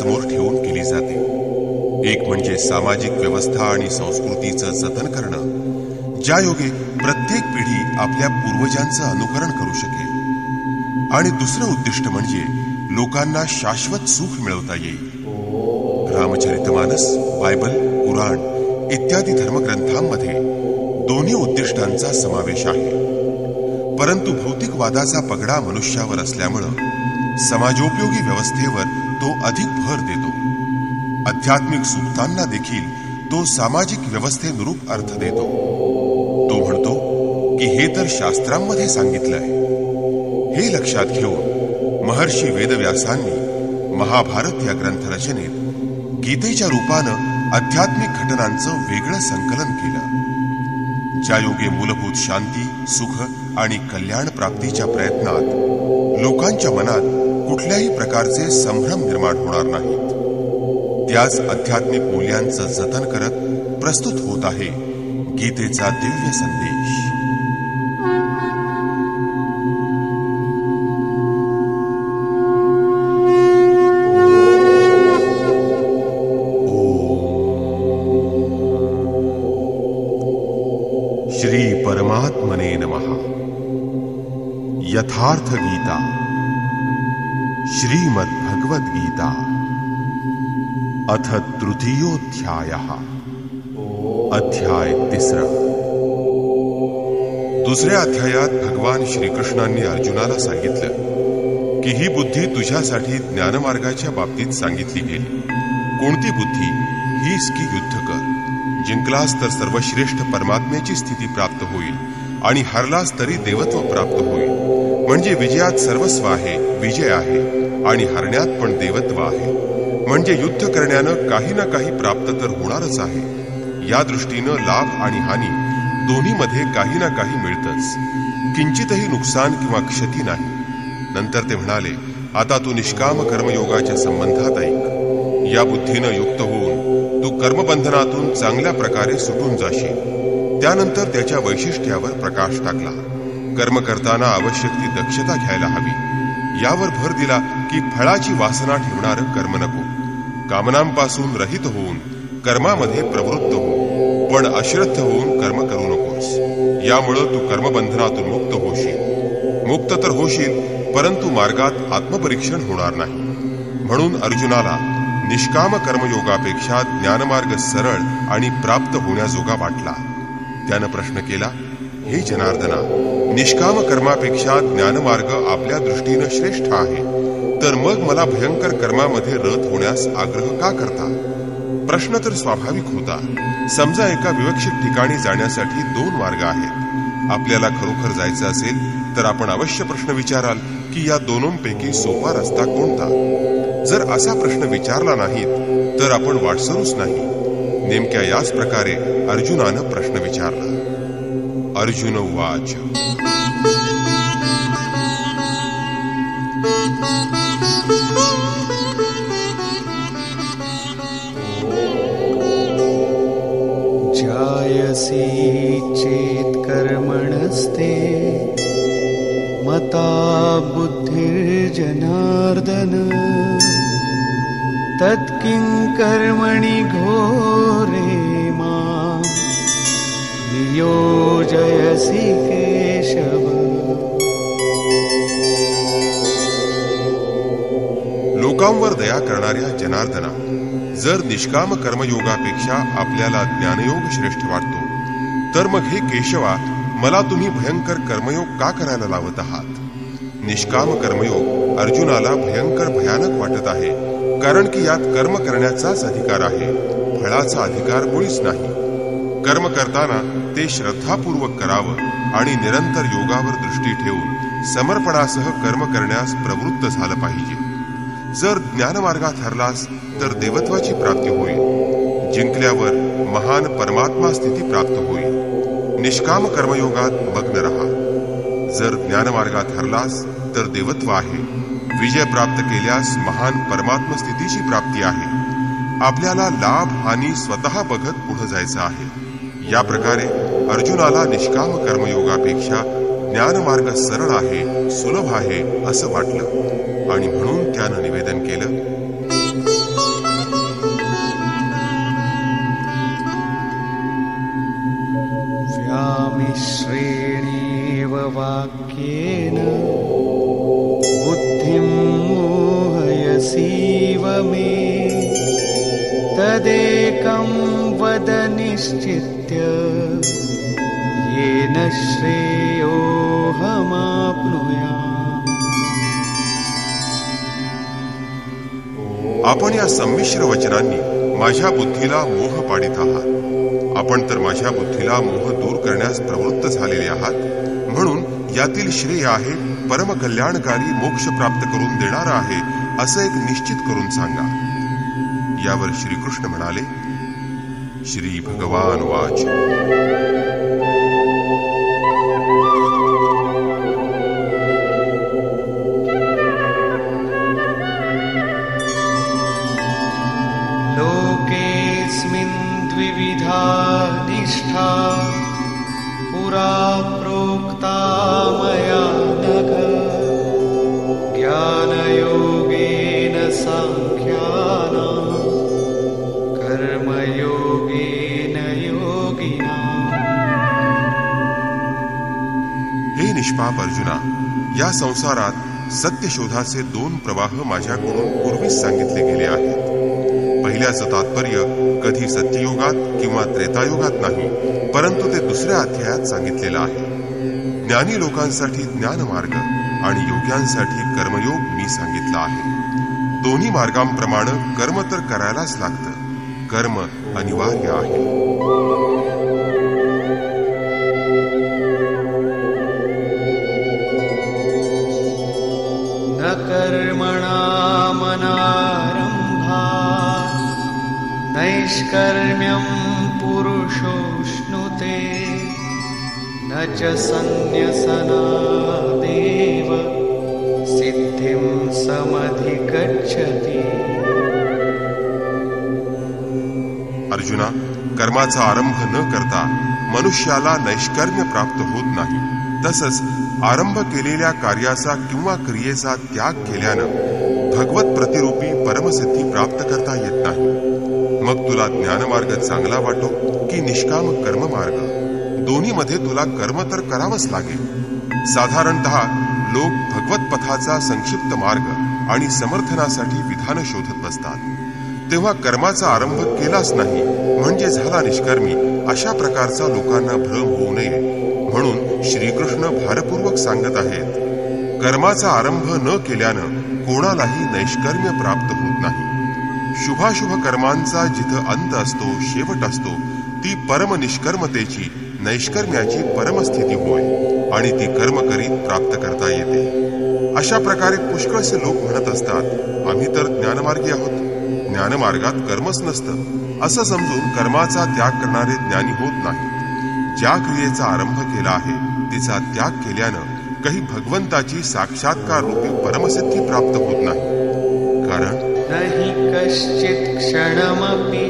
डोळ्यासमोर ठेवून केली जाते. एक म्हणजे सामाजिक व्यवस्था आणि संस्कृतीचं जतन करणं, ज्या योगे प्रत्येक पिढी आपल्या पूर्वजांचं अनुकरण करू शकेल. आणि दुसरं उद्दिष्ट म्हणजे लोकांना शाश्वत सुख मिळवता येईल. रामचरितमानस, बायबल, कुराण इत्यादी धर्मग्रंथांमध्ये दोन्ही उद्दिष्टांचा समावेश आहे. परंतु भौतिकवादाचा पगडा मनुष्यावर असल्यामुळं समाजोपयोगी व्यवस्थेवर तो अधिक भर देतो. आध्यात्मिक सुक्तांना देखील तो सामाजिक व्यवस्थेनुरूप अर्थ देतो. तो म्हणतो की हे तर शास्त्रांमध्ये सांगितलंय. हे लक्षात घेऊन महर्षी वेदव्यासांनी महाभारत या ग्रंथरचनेत गीतेच्या रूपानं आध्यात्मिक घटनांचं वेगळं संकलन केलं, ज्या योगे मूलभूत शांती, सुख आणि कल्याण प्राप्तीच्या प्रयत्नात लोकांच्या मनात कुठल्याही प्रकारचे संभ्रम निर्माण होणार नाहीत. त्याच आध्यात्मिक मूल्यांचं जतन करत प्रस्तुत होत आहे गीतेचा दिव्य संदेश. श्री परमात्मने नमः. यथार्थ गीता, श्रीमद् भगवद गीता, अथ तृतीयोध्यायः. अध्याय 3. दुसऱ्या अध्यायात भगवान श्रीकृष्णांनी अर्जुनाला सांगितलं की ही बुद्धी तुझ्यासाठी ज्ञानमार्गाच्या बाबतीत सांगितली गेली. कोणती बुद्धी? हीच की युद्ध कर. जिंकलास तर सर्वश्रेष्ठ परमात्म्याची स्थिती प्राप्त होईल आणि हरलास तरी देवत्व प्राप्त होईल. म्हणजे विजयात सर्वस्व आहे, विजय आहे, आणि हरण्यात पण देवत्व आहे. म्हणजे युद्ध करण्यानं काही ना काही प्राप्त तर होणारच आहे. या दृष्टीनं लाभ आणि हानी दोन्हीमध्ये काही ना काही मिळतच. किंचितही नुकसान किंवा क्षती नाही. नंतर ते म्हणाले, आता तू निष्काम कर्मयोगाच्या संबंधात ऐक. या बुद्धीनं युक्त होऊन तू कर्मबंधनातून चांगल्या प्रकारे सुटून जाशील. त्यानंतर त्याच्या वैशिष्ट्यावर प्रकाश टाकला. कर्म करताना आवश्यक ती दक्षता घ्यायला हवी. यावर भर दिला की फळाची वासना ठेवणारं कर्म नको. कामनांपासून रहित होऊन कर्मामध्ये प्रवृत्त हो, पण अश्रद्ध होऊन कर्म करू नकोस. यामुळं तू कर्मबंधनातून मुक्त होशील. मुक्त तर होशील, परंतु मार्गात आत्मपरीक्षण होणार नाही. म्हणून अर्जुनाला निष्काम कर्मयोगापेक्षा ज्ञानमार्ग सरळ आणि प्राप्त होण्याजोगा वाटला. त्यानं प्रश्न केला, हे जनार्दना, निष्काम कर्मापेक्षा ज्ञानमार्ग आपल्या दृष्टीनं श्रेष्ठ आहे, तर मग मला भयंकर कर्मामध्ये रत होण्यास आग्रह का करता? प्रश्न तर स्वाभाविक होता. समजा एका विवक्षित ठिकाणी जाण्यासाठी 2 मार्ग आहेत. आपल्याला खरोखर जायचं असेल तर आपण अवश्य प्रश्न विचाराल की या दोनोंपैकी सोपा रस्ता कोणता? जर असा प्रश्न विचारला नाहीत तर आपण वाटसरूच नाही. नेमक्या याच प्रकारे अर्जुनानं प्रश्न विचारला. अर्जुन उवाच. जायसी चेत् कर्मणस्ते मता बुद्धिर्जनार्दन तत्किं कर्मणि घोरे मां नियोजयसि केशव. लोकांवर दया करणाऱ्या जनार्दना, जर निष्काम कर्मयोगापेक्षा आपल्याला ज्ञानयोग श्रेष्ठ वाटतो, तर मग हे केशवा, मला तुम्ही भयंकर कर्मयोग का करायला लावत आहात? निष्काम कर्मयोग अर्जुनाला भयंकर भयानक वाटत आहे, कारण की यात कर्म करण्याचाच अधिकार आहे, फळाचा अधिकार मुळीच नाही. कर्म करताना ते श्रद्धापूर्वक करावं आणि निरंतर योगावर दृष्टी ठेवून समर्पणासह कर्म करण्यास प्रवृत्त झालं पाहिजे. जर ज्ञानमार्गात हरलास तर देवत्वाची प्राप्ती होईल. जिंकल्यावर महान परमात्मा स्थिती प्राप्त होईल. निष्काम कर्मयोगात मग्न रहा. जर ज्ञानमार्गात हरलास तर देवत्व आहे. विजय प्राप्त केल्यास महान परमात्मा स्थितीची प्राप्ती आहे. आपल्याला लाभ हानी स्वतः बघत पुढे जायचं आहे. या प्रकारे अर्जुनाला निष्काम कर्मयोगापेक्षा ज्ञानमार्ग सरळ आहे, सुलभ आहे असं वाटलं आणि म्हणून त्यानं निवेदन केलं. तदेकं वद निश्चित्य येन श्रेयोऽहमाप्नुयाम्. आपण या संमिश्र वचनांनी माझ्या बुद्धीला मोह पाडित आहात. आपण तर माझ्या बुद्धीला मोह दूर करण्यास प्रवृत्त झालेले आहात. म्हणून यातील श्रेय आहे परमकल्याणकारी मोक्ष प्राप्त करून देणारा आहे असं एक निश्चित करून सांगा. यावर श्रीकृष्ण म्हणाले, श्री भगवान वाच. लोकेऽस्मिन् द्विविधा निष्ठा पुरा प्रोक्ता मया नघ. ज्ञानयोगेन साङ्ख्यानां कर्मयोगेन योगिनाम्. हे निष्पाप अर्जुना, या संसारात सत्यशोधाचे 2 प्रवाह माझ्याकडून पूर्वीच सांगितले गेले आहेत. पहिल्याचं तात्पर्य कधी सत्ययुगात किंवा त्रेतायुगात नाही, परंतु ते दुसऱ्या अध्यायात सांगितलेलं आहे. ज्ञानी लोकांसाठी ज्ञानमार्ग आणि योग्यांसाठी कर्मयोग मी सांगितला आहे. दोन्ही मार्गांप्रमाणे कर्म तर करायलाच लागतं. कर्म अनिवार्य आहे. न कर्मणामनारम्भात् नैष्कर्म्यं पुरुषोऽश्नुते. न च सन्न्यसनादेव सिद्धिं समधिगच्छति. अर्जुना, कर्माचा आरंभ न करता मनुष्याला नैष्कर्म्य प्राप्त होत नाही. तसंच आरंभ केलेल्या कार्याचा किंवा क्रियेचा त्याग केल्यानं भगवत प्रतिरूपी परमसिद्धी प्राप्त करता येत नाही. मग तुला ज्ञानमार्ग चांगला वाटो की निष्काम कर्ममार्ग, दोन्हीमध्ये तुला कर्म तर करावंच लागेल. साधारणतः लोक भगवत पथाचा संक्षिप्त मार्ग आणि समर्थनासाठी विधान शोधत बसतात. तेव्हा कर्माचा आरंभ केलाच नाही म्हणजे झाला निष्कर्मी, अशा प्रकारचा लोकांना भ्रम होऊ नये म्हणून श्रीकृष्ण भारपूर्वक सांगत आहेत, कर्माचा आरंभ न केल्यानं कोणालाही नैष्कर्म्य प्राप्त होत नाही. शुभाशुभ कर्मांचा जिथं अंत असतो, शेवट असतो, ती परमनिष्कर्मतेची, नैष्कर्म्याची परमस्थिती होय आणि ती कर्म करीत प्राप्त करता येते. अशा प्रकारे पुष्कळसे लोक म्हणत असतात, आम्ही तर ज्ञानमार्गी आहोत, ज्ञानमार्गात कर्मच नसतं, असं समजून कर्माचा त्याग करणारे ज्ञानी होत नाहीत. ज्या क्रियेचा आरंभ केला आहे तिचा त्याग केल्यानं काही भगवंताची साक्षात्कार रूपी परमसिद्धी प्राप्त होत नाही. कारण नहि कश्चित् क्षणमपि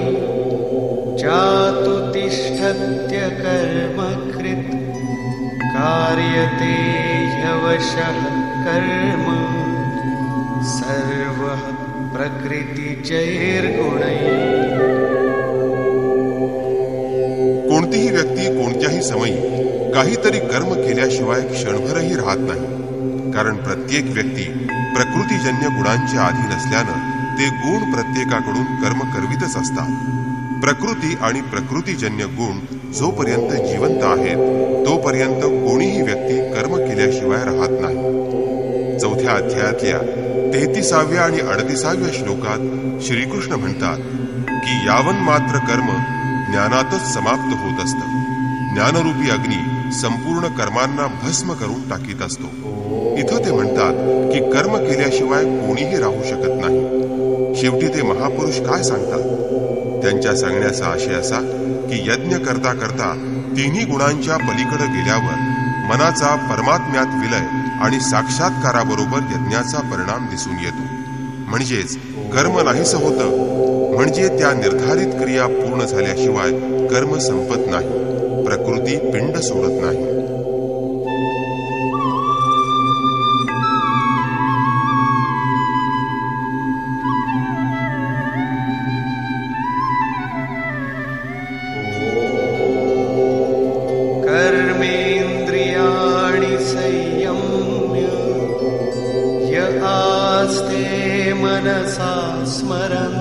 जातु तिष्ठत्य कर्मकृत्. कार्यते ह्यवशः कर्म सर्वः प्रकृतिजैर्गुणैः. कोणतीही व्यक्ती कोणत्याही समयी काहीतरी कर्म केल्याशिवाय क्षणभरही राहत नाही. कारण प्रत्येक व्यक्ती प्रकृतीजन्य गुणांच्या अधीन असल्यानं ते गुण प्रत्येकाकडून कर्म करवितच असतात. प्रकृती आणि प्रकृतीजन्य गुण जोपर्यंत जिवंत आहेत तोपर्यंत कोणीही व्यक्ती कर्म केल्याशिवाय राहत नाही. 4थ्या अध्यायातल्या 33व्या आणि 38व्या श्लोकात श्रीकृष्ण म्हणतात की यावन मात्र कर्म ज्ञानातच समाप्त होत असतं. ज्ञानरूपी अग्नी संपूर्ण कर्मांना भस्म करून टाकीत असतो. इथं ते म्हणतात की कर्म केल्याशिवाय कोणीही राहू शकत नाही. शेवटी ते महापुरुष काय सांगतात? त्यांच्या सांगण्याचा आशय असा की यज्ञ करता करता तिन्ही गुणांच्या पलीकडे गेल्यावर मनाचा परमात्म्यात विलय आणि साक्षात्काराबरोबर यज्ञाचा परिणाम दिसून येतो. म्हणजेच कर्म नाहीसं होतं. म्हणजे त्या निर्धारित क्रिया पूर्ण झाल्याशिवाय कर्म संपत नाही, प्रकृती पिंड सोडत नाही. कर्मेन्द्रियाणि संयम्य य आस्ते मनसा स्मरन्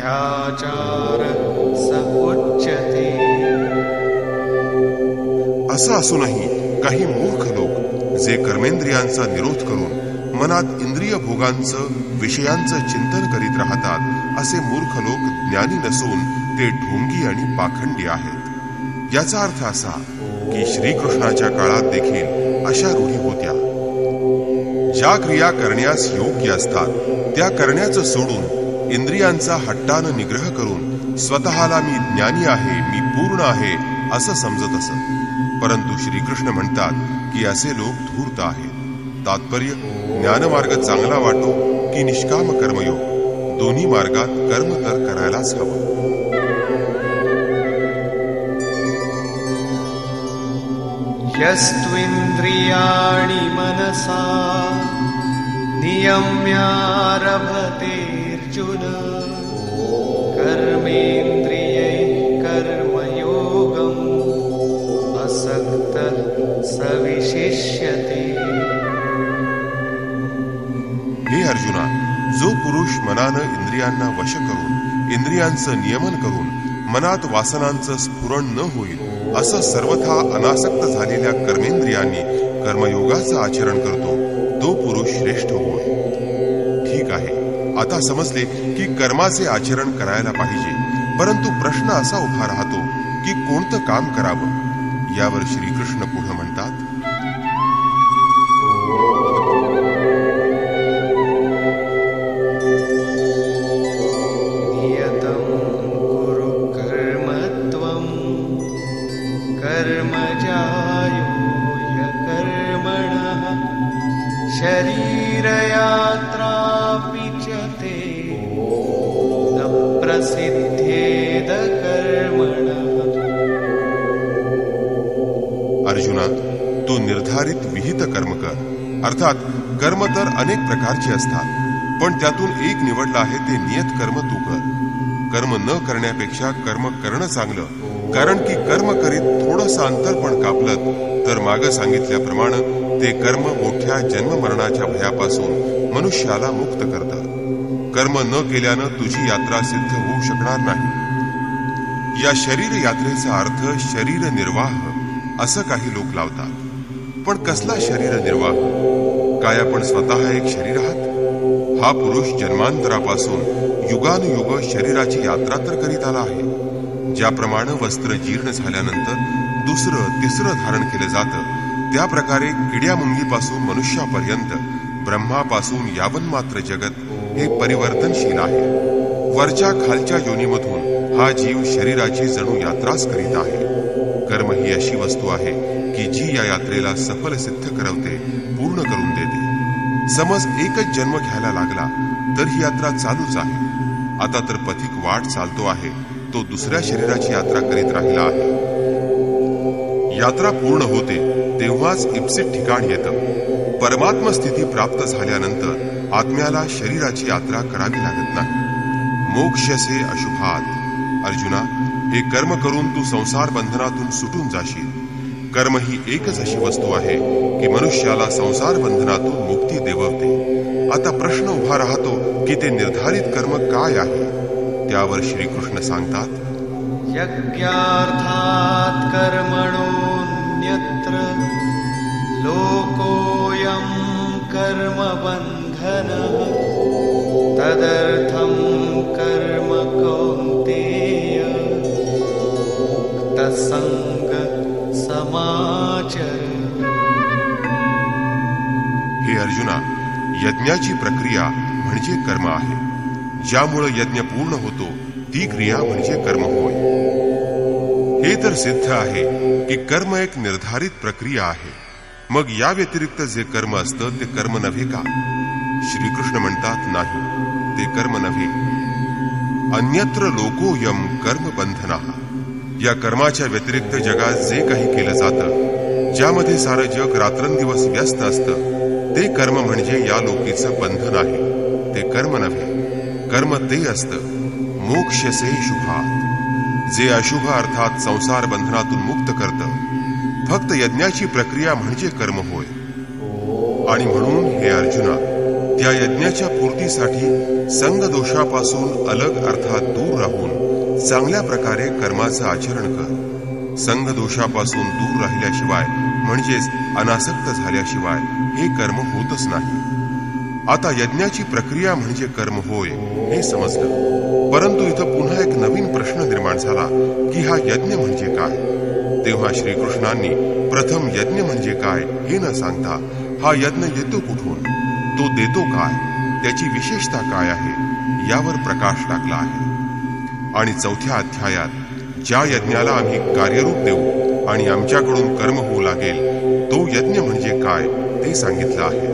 मिथ्याचार स उच्यते. असं असूनही काही मूर्ख लोक जे कर्मेंद्रियांचा निरोध करून मनात इंद्रिय भोगांचं विषयांचं चिंतन करीत राहतात, असे मूर्ख लोक ज्ञानी नसून ते ढोंगी आणि पाखंडी आहेत. याचा अर्थ असा की श्रीकृष्णाच्या काळात देखील अशा रूढी होत्या. ज्या क्रिया करण्यास योग्य असतात त्या करण्याचं सोडून इंद्रियांचा हट्टानं निग्रह करून स्वतःला मी ज्ञानी आहे, मी पूर्ण आहे असं समजत असत. परंतु श्रीकृष्ण म्हणतात की असे लोक धूर्त आहेत. तात्पर्य, ज्ञानमार्ग चांगला वाटो की निष्काम कर्मयोग, दोन्ही मार्गात कर्म तर करायलाच हवं. यस्त्विन्द्रियाणि मनसा नियम्यारभतेऽर्जुन कर्मेन्द्रियैः कर्मयोगम् असक्तः स विशिष्यते. हे अर्जुना, जो पुरुष मनानं इंद्रियांना वश करून इंद्रियांचं नियमन करून मनात वासनांचं स्फुरण न होईल असं सर्वथा अनासक्त झालेल्या कर्मेंद्रियांनी कर्मयोगाचं आचरण करतो, तो पुरुष श्रेष्ठ होय. ठीक आहे, आता समजले की कर्माचे आचरण करायला पाहिजे. परंतु प्रश्न असा उभा राहतो की कोणतं काम करावं. यावर श्रीकृष्ण पुढे म्हणतात, शरीरयात्रापि च ते न प्रसिद्धेद कर्मणः. अर्जुना, तू निर्धारित विहित कर्म कर. अर्थात कर्म तर अनेक प्रकारचे असतात, पण त्यातून एक निवडलं आहे ते नियत कर्म तू कर. कर्म न करण्यापेक्षा कर्म करणं चांगलं, कारण की कर्म करीत थोडंसं अंतर पण कापलं तर मागं सांगितल्याप्रमाणे ते कर्म मोठ्या जन्ममरणाच्या भयापासून मनुष्याला मुक्त करतं. कर्म न केल्यानं तुझी यात्रा सिद्ध होऊ शकणार नाही. या शरीर यात्रेचा अर्थ शरीर निर्वाह असं काही लोक लावतात. पण कसला शरीर निर्वाह? काय आपण स्वतः एक शरीर आहात? हा पुरुष जन्मांतरापासून युगानुयुग शरीराची यात्रा तर करीत आला आहे. ज्याप्रमाणे वस्त्र जीर्ण झाल्यानंतर दुसरं तिसरं धारण केलं जातं, त्या प्रकारे किड्यामुंगीपासून मनुष्यापर्यंत, ब्रह्मापासून यावन्मात्र जगत हे परिवर्तनशील आहे. वरच्या खालच्या योनीमधून हा जीव शरीराची जणू यात्राच करीत आहे. कर्म ही अशी वस्तू आहे की जी या यात्रेला सफल सिद्ध करवते, पूर्ण करून देते. समज एकच जन्म घ्यायला लागला तर ही यात्रा चालूच आहे. आता तर पथिक वाट चालतो आहे, तो दुसऱ्या शरीराची यात्रा करीत राहिला आहे. यात्रा पूर्ण होते तेव्हाच इप्सित ठिकाण येतं. परमात्म स्थिती प्राप्त झाल्यानंतर आत्म्याला शरीराची यात्रा करावी लागत नाही. मोक्षसे अशुभात. अर्जुना, हे कर्म करून तू संसार बंधनातून सुटून जाशील. कर्म ही एकच अशी वस्तू आहे की मनुष्याला संसार बंधनातून मुक्ती देववते. आता प्रश्न उभा राहतो की ते निर्धारित कर्म काय आहे. त्यावर श्रीकृष्ण सांगतात, यज्ञार्थात् कर्मणोऽन्यत्र लोकोऽयं कर्मबन्धनः तदर्थं कर्म कौन्तेय मुक्तसंग समाचर. हे अर्जुना, यज्ञाची प्रक्रिया म्हणजे कर्म आहे. ज्यामुळे यज्ञ पूर्ण होतो ती क्रिया म्हणजे कर्म होय. हे तर सिद्ध आहे की कर्म एक निर्धारित प्रक्रिया आहे. मग या व्यतिरिक्त जे कर्म असतं ते कर्म नव्हे का? श्रीकृष्ण म्हणतात, नाही, ते कर्म नव्हे. अन्यत्र लोकोयम कर्म बंधनः. या कर्माच्या व्यतिरिक्त जगात जे काही केलं जातं, ज्यामध्ये सारं जग रात्रंदिवस व्यस्त असतं, ते कर्म म्हणजे या लोकीचं बंधन आहे. ते कर्म नव्हे. कर्म ते असतं मोक्षसे शुभात, जे अशुभ अर्थात संसार बंधनातून मुक्त करतं. फक्त यज्ञाची प्रक्रिया म्हणजे कर्म होय. आणि म्हणून हे अर्जुना, त्या यज्ञाच्या पूर्तीसाठी संग दोषापासून अलग अर्थात दूर राहून चांगल्या प्रकारे कर्माचं आचरण कर. संग दोषापासून दूर राहिल्याशिवाय म्हणजेच अनासक्त झाल्याशिवाय हे कर्म होतच नाही. आता यज्ञाची प्रक्रिया म्हणजे कर्म होय हे समजलं, परंतु इथं पुन्हा एक नवीन प्रश्न निर्माण झाला की हा यज्ञ म्हणजे काय. तेव्हा श्रीकृष्णांनी प्रथम यज्ञ म्हणजे काय हे न सांगता हा यज्ञ येतो कुठून, तो देतो काय, त्याची विशेषता काय आहे यावर प्रकाश टाकला आहे. आणि 4थ्या अध्यायात ज्या यज्ञाला आम्ही कार्यरूप देऊ आणि आमच्याकडून कर्म होऊ लागेल तो यज्ञ म्हणजे काय ते सांगितलं आहे.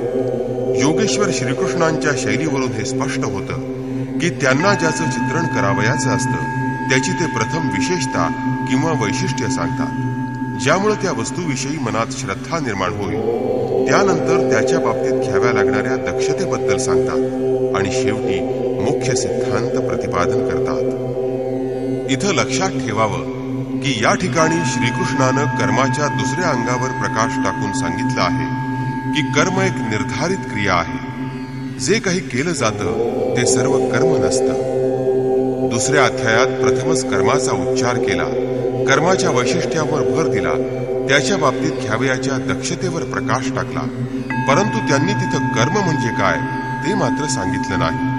योगेश्वर श्रीकृष्णांच्या शैलीवरून हे स्पष्ट होतं की त्यांना ज्याचं चित्रण करावयाचं असतं त्याची ते प्रथम विशेषता किंवा वैशिष्ट्य सांगतात, ज्यामुळे त्या वस्तूविषयी मनात श्रद्धा निर्माण होईल. त्यानंतर त्याच्या बाबतीत घ्याव्या लागणाऱ्या दक्षतेबद्दल सांगतात आणि शेवटी मुख्य सिद्धांत प्रतिपादन करतात. इथं लक्षात ठेवावं की या ठिकाणी श्रीकृष्णानं कर्माच्या दुसऱ्या अंगावर प्रकाश टाकून सांगितलं आहे की कर्म एक निर्धारित क्रिया आहे. जे काही केलं जातं ते सर्व कर्म नसतं. दुसऱ्या अध्यायात प्रथमच कर्माचा उच्चार केला, कर्माच्या वैशिष्ट्यावर भर दिला, त्याच्या बाबतीत घ्यावयाच्या दक्षतेवर प्रकाश टाकला, परंतु त्यांनी तिथं कर्म म्हणजे काय ते मात्र सांगितलं नाही.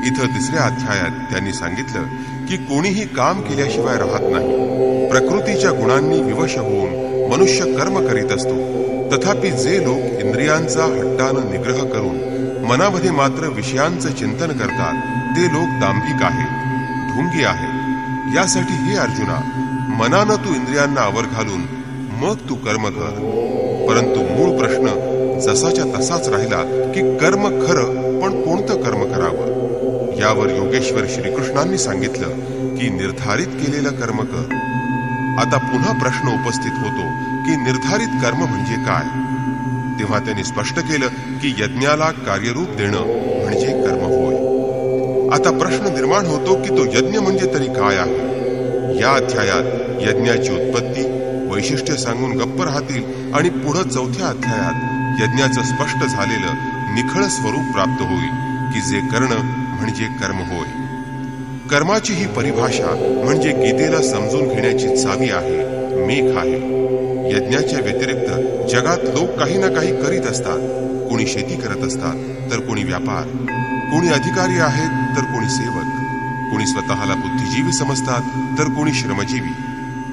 इथं तिसऱ्या अध्यायात त्यांनी सांगितलं की कोणीही काम केल्याशिवाय राहत नाही. प्रकृतीच्या गुणांनी विवश होऊन मनुष्य कर्म करीत असतो. तथापि जे लोक इंद्रियांचा हट्टानं निग्रह करून मनामध्ये मात्र विषयांचं चिंतन करतात ते लोक दांभिक आहेत, ढोंगी आहेत. यासाठी हे अर्जुना, मनानं तू इंद्रियांना आवर घालून मग तू कर्म कर. परंतु मूळ प्रश्न जसाच्या तसाच राहिला की कर्म खरं, पण कोणतं कर्म करावं. यावर योगेश्वर श्रीकृष्णांनी सांगितलं की निर्धारित केलेलं कर्म कर. आता पुन्हा प्रश्न उपस्थित होतो की निर्धारित कर्म म्हणजे काय. तेव्हा त्यांनी स्पष्ट केलं की यज्ञाला कार्यरूप देणं म्हणजे कर्म होय. आता प्रश्न निर्माण होतो की तो यज्ञ म्हणजे तरी काय आहे. या अध्यायात यज्ञाची उत्पत्ती वैशिष्ट्य सांगून गप्प राहतील आणि पुढं 4थ्या अध्यायात यज्ञाचं स्पष्ट झालेलं निखळ स्वरूप प्राप्त होईल की जे करणं म्हणजे कर्म होय. कर्माची ही परिभाषा म्हणजे गीतेला समजून घेण्याची चावी आहे, मेघ आहे. यज्ञाच्या व्यतिरिक्त जगात लोक काही ना काही करीत असतात. कोणी शेती करत असतात तर कोणी व्यापार, कोणी अधिकारी आहेत तर कोणी सेवक, कोणी स्वतःला बुद्धिजीवी समजतात तर कोणी श्रमजीवी,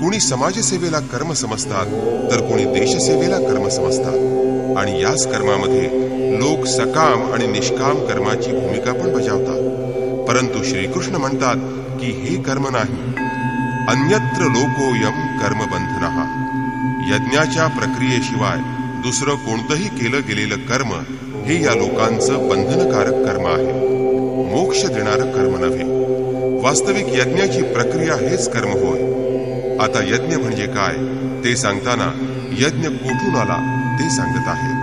कोणी समाजसेवेला कर्म समजतात तर कोणी देशसेवेला कर्म समजतात. आणि याच कर्मामध्ये लोक सकाम आणि निष्काम कर्माची भूमिका पण बजावतात. परंतु श्रीकृष्ण म्हणतात की हे कर्म नाही. अन्यत्र लोकोयम कर्मबंधनः. यज्ञाच्या प्रक्रियेशिवाय दुसरं कोणतंही केलं गेलेलं कर्म हे या लोकांचं बंधनकारक कर्म आहे, मोक्ष देणारं कर्म नव्हे. वास्तविक यज्ञाची प्रक्रिया हेच कर्म होय. आता यज्ञ म्हणजे काय ते सांगताना यज्ञ कोठून आला ते सांगत आहेत.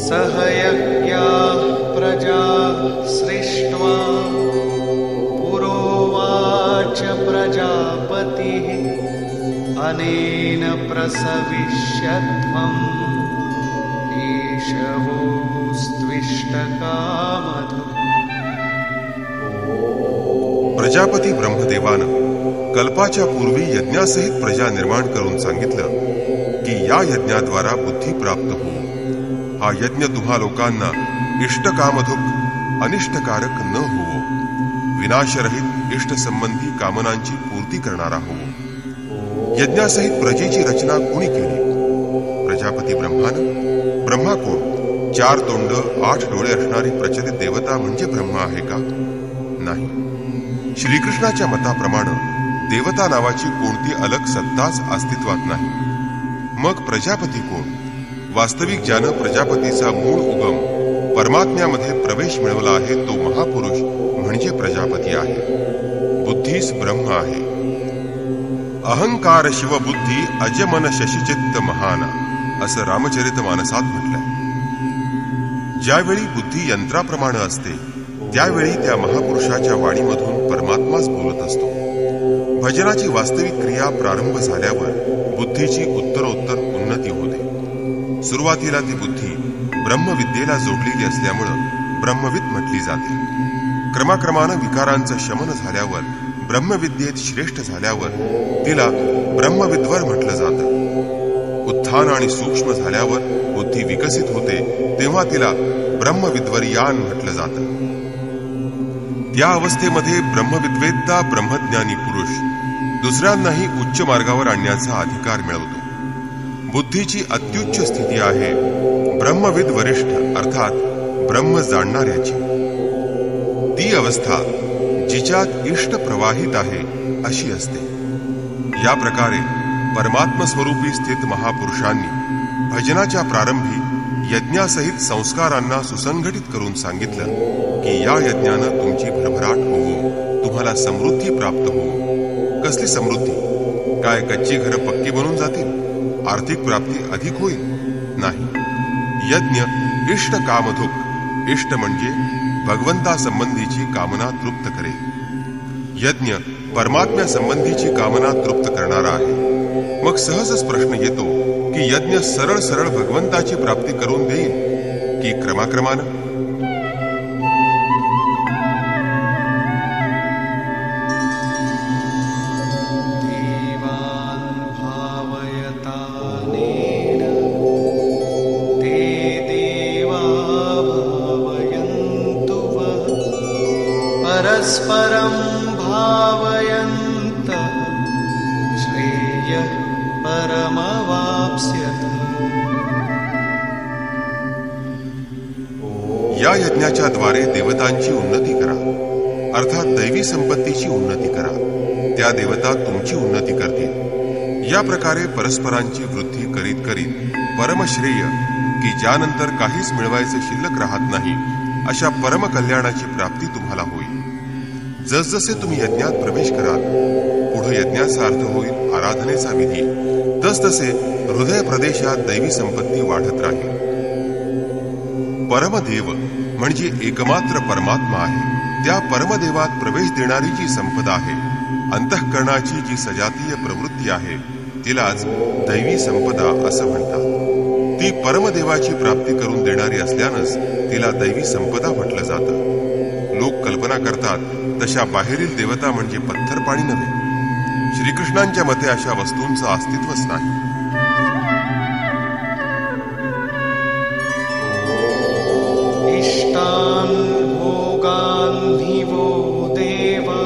सहयज्ञाः प्रजा सृष्ट्वा पुरोवाच प्रजापतिः अनेन प्रसविष्यध्वम् ईशवोस्त्विष्टकामधुक्. प्रजापती ब्रह्मदेवानं कल्पाच्या पूर्वी यज्ञासहित प्रजा निर्माण करून सांगितलं की या यज्ञाद्वारा बुद्धी प्राप्त होऊ. हा यज्ञ तुम्हा लोकांना इष्टकामधुक, अनिष्टकारक न होवो, विनाशरहित इष्टसंबंधी कामनांची पूर्ती करणारा होवो. यज्ञासहित प्रजेची रचना कोणी केली? प्रजापती ब्रह्मानं. ब्रह्मा कोण? 4 तोंड 8 डोळे असणारी प्रचलित देवता म्हणजे ब्रह्मा आहे का? नाही. श्रीकृष्णाच्या मताप्रमाणे देवता नावाची कोणती अलग सत्ताच अस्तित्वात नाही. मग प्रजापती कोण? वास्तविक ज्यानं प्रजापतीचा मूळ उगम परमात्म्यामध्ये प्रवेश मिळवला आहे तो महापुरुष म्हणजे प्रजापती आहे. बुद्धीस ब्रह्म आहे. अहंकार शिवबुद्धी अजमन शशिचित्त महान असं रामचरितमानसात म्हटलंय. ज्यावेळी बुद्धी यंत्राप्रमाणे असते त्यावेळी त्या महापुरुषाच्या वाणीमधून परमात्माच बोलत असतो. भजनाची वास्तविक क्रिया प्रारंभ झाल्यावर बुद्धी बुद्धीची उत्तरोत्तर उन्नती होते. सुरुवातीला ती बुद्धी ब्रह्मविद्येला जोडलेली असल्यामुळं ब्रह्मविद म्हटली जाते. क्रमाक्रमानं विकारांचं शमन झाल्यावर, ब्रह्मविद्येत श्रेष्ठ झाल्यावर तिला ब्रह्मविद्वर म्हटलं जातं. उत्थान आणि सूक्ष्म झाल्यावर बुद्धी विकसित होते, तेव्हा तिला ब्रह्मविद्वर्यान म्हटलं जातं. त्या अवस्थेमध्ये ब्रह्मविद्वेत्ता ब्रह्मज्ञानी पुरुष दुसऱ्यांनाही उच्च मार्गावर आणण्याचा अधिकार मिळवतो. बुद्धीची अत्युच्च स्थिती आहे ब्रह्मविद वरिष्ठ अर्थात ब्रह्म जाणणाऱ्याची. ती अवस्था जिच्यात इष्ट प्रवाहित आहे अशी असते. या प्रकारे परमात्म स्वरूपी स्थित महापुरुषांनी भजनाच्या प्रारंभी यज्ञासहित संस्कारांना सुसंघटित करून सांगितलं की या यज्ञानं तुमची भरभराट होवो, तुम्हाला समृद्धी प्राप्त होवो. कसली समृद्धी? काय कच्ची घरं पक्की बनून जातील? आर्थिक प्राप्ती अधिक होईल? नाही. यज्ञ इष्ट कामधुक. इष्ट म्हणजे भगवंता संबंधीची कामना तृप्त करेल. यज्ञ परमात्म्या संबंधीची कामना तृप्त करणारा आहे. मग सहजच प्रश्न येतो की यज्ञ सरळ सरळ भगवंताची प्राप्ती करून देईल की क्रमाक्रमानं? परस्परं भावयन्तः श्रेयः परमवाप्स्यथ. या यज्ञाच्या द्वारे देवतांची उन्नती करा, अर्थात दैवी संपत्तीची उन्नती करा. त्या देवता तुमची उन्नती करतील. या प्रकारे परस्परांची वृद्धी करीत करीत परमश्रेय की ज्यानंतर काहीच मिळवायचं शिल्लक राहत नाही अशा परमकल्याणाची प्राप्ती तुम्हाला होईल. जसजसे तुम्ही यज्ञात प्रवेश कराल, पुढे यज्ञाचा अर्थ होईल आराधनेचा विधी, तसतसे हृदय प्रदेशात दैवी संपत्ती वाढत राहील. परमदेव म्हणजे एकमात्र परमात्मा आहे. त्या परमदेवात प्रवेश देणारी जी संपदा आहे, अंतःकरणाची जी सजातीय प्रवृत्ती आहे, तिलाच दैवी संपदा असं म्हणतात. ती परमदेवाची प्राप्ती करून देणारी असल्यानंच तिला दैवी संपदा म्हटलं जातं. लोक कल्पना करतात तशा बाहेरील देवता म्हणजे पत्थर पाणी नव्हे. श्रीकृष्णांच्या मते अशा वस्तूंचं अस्तित्वच नाही. इष्टान् भोगान् हि वो देवा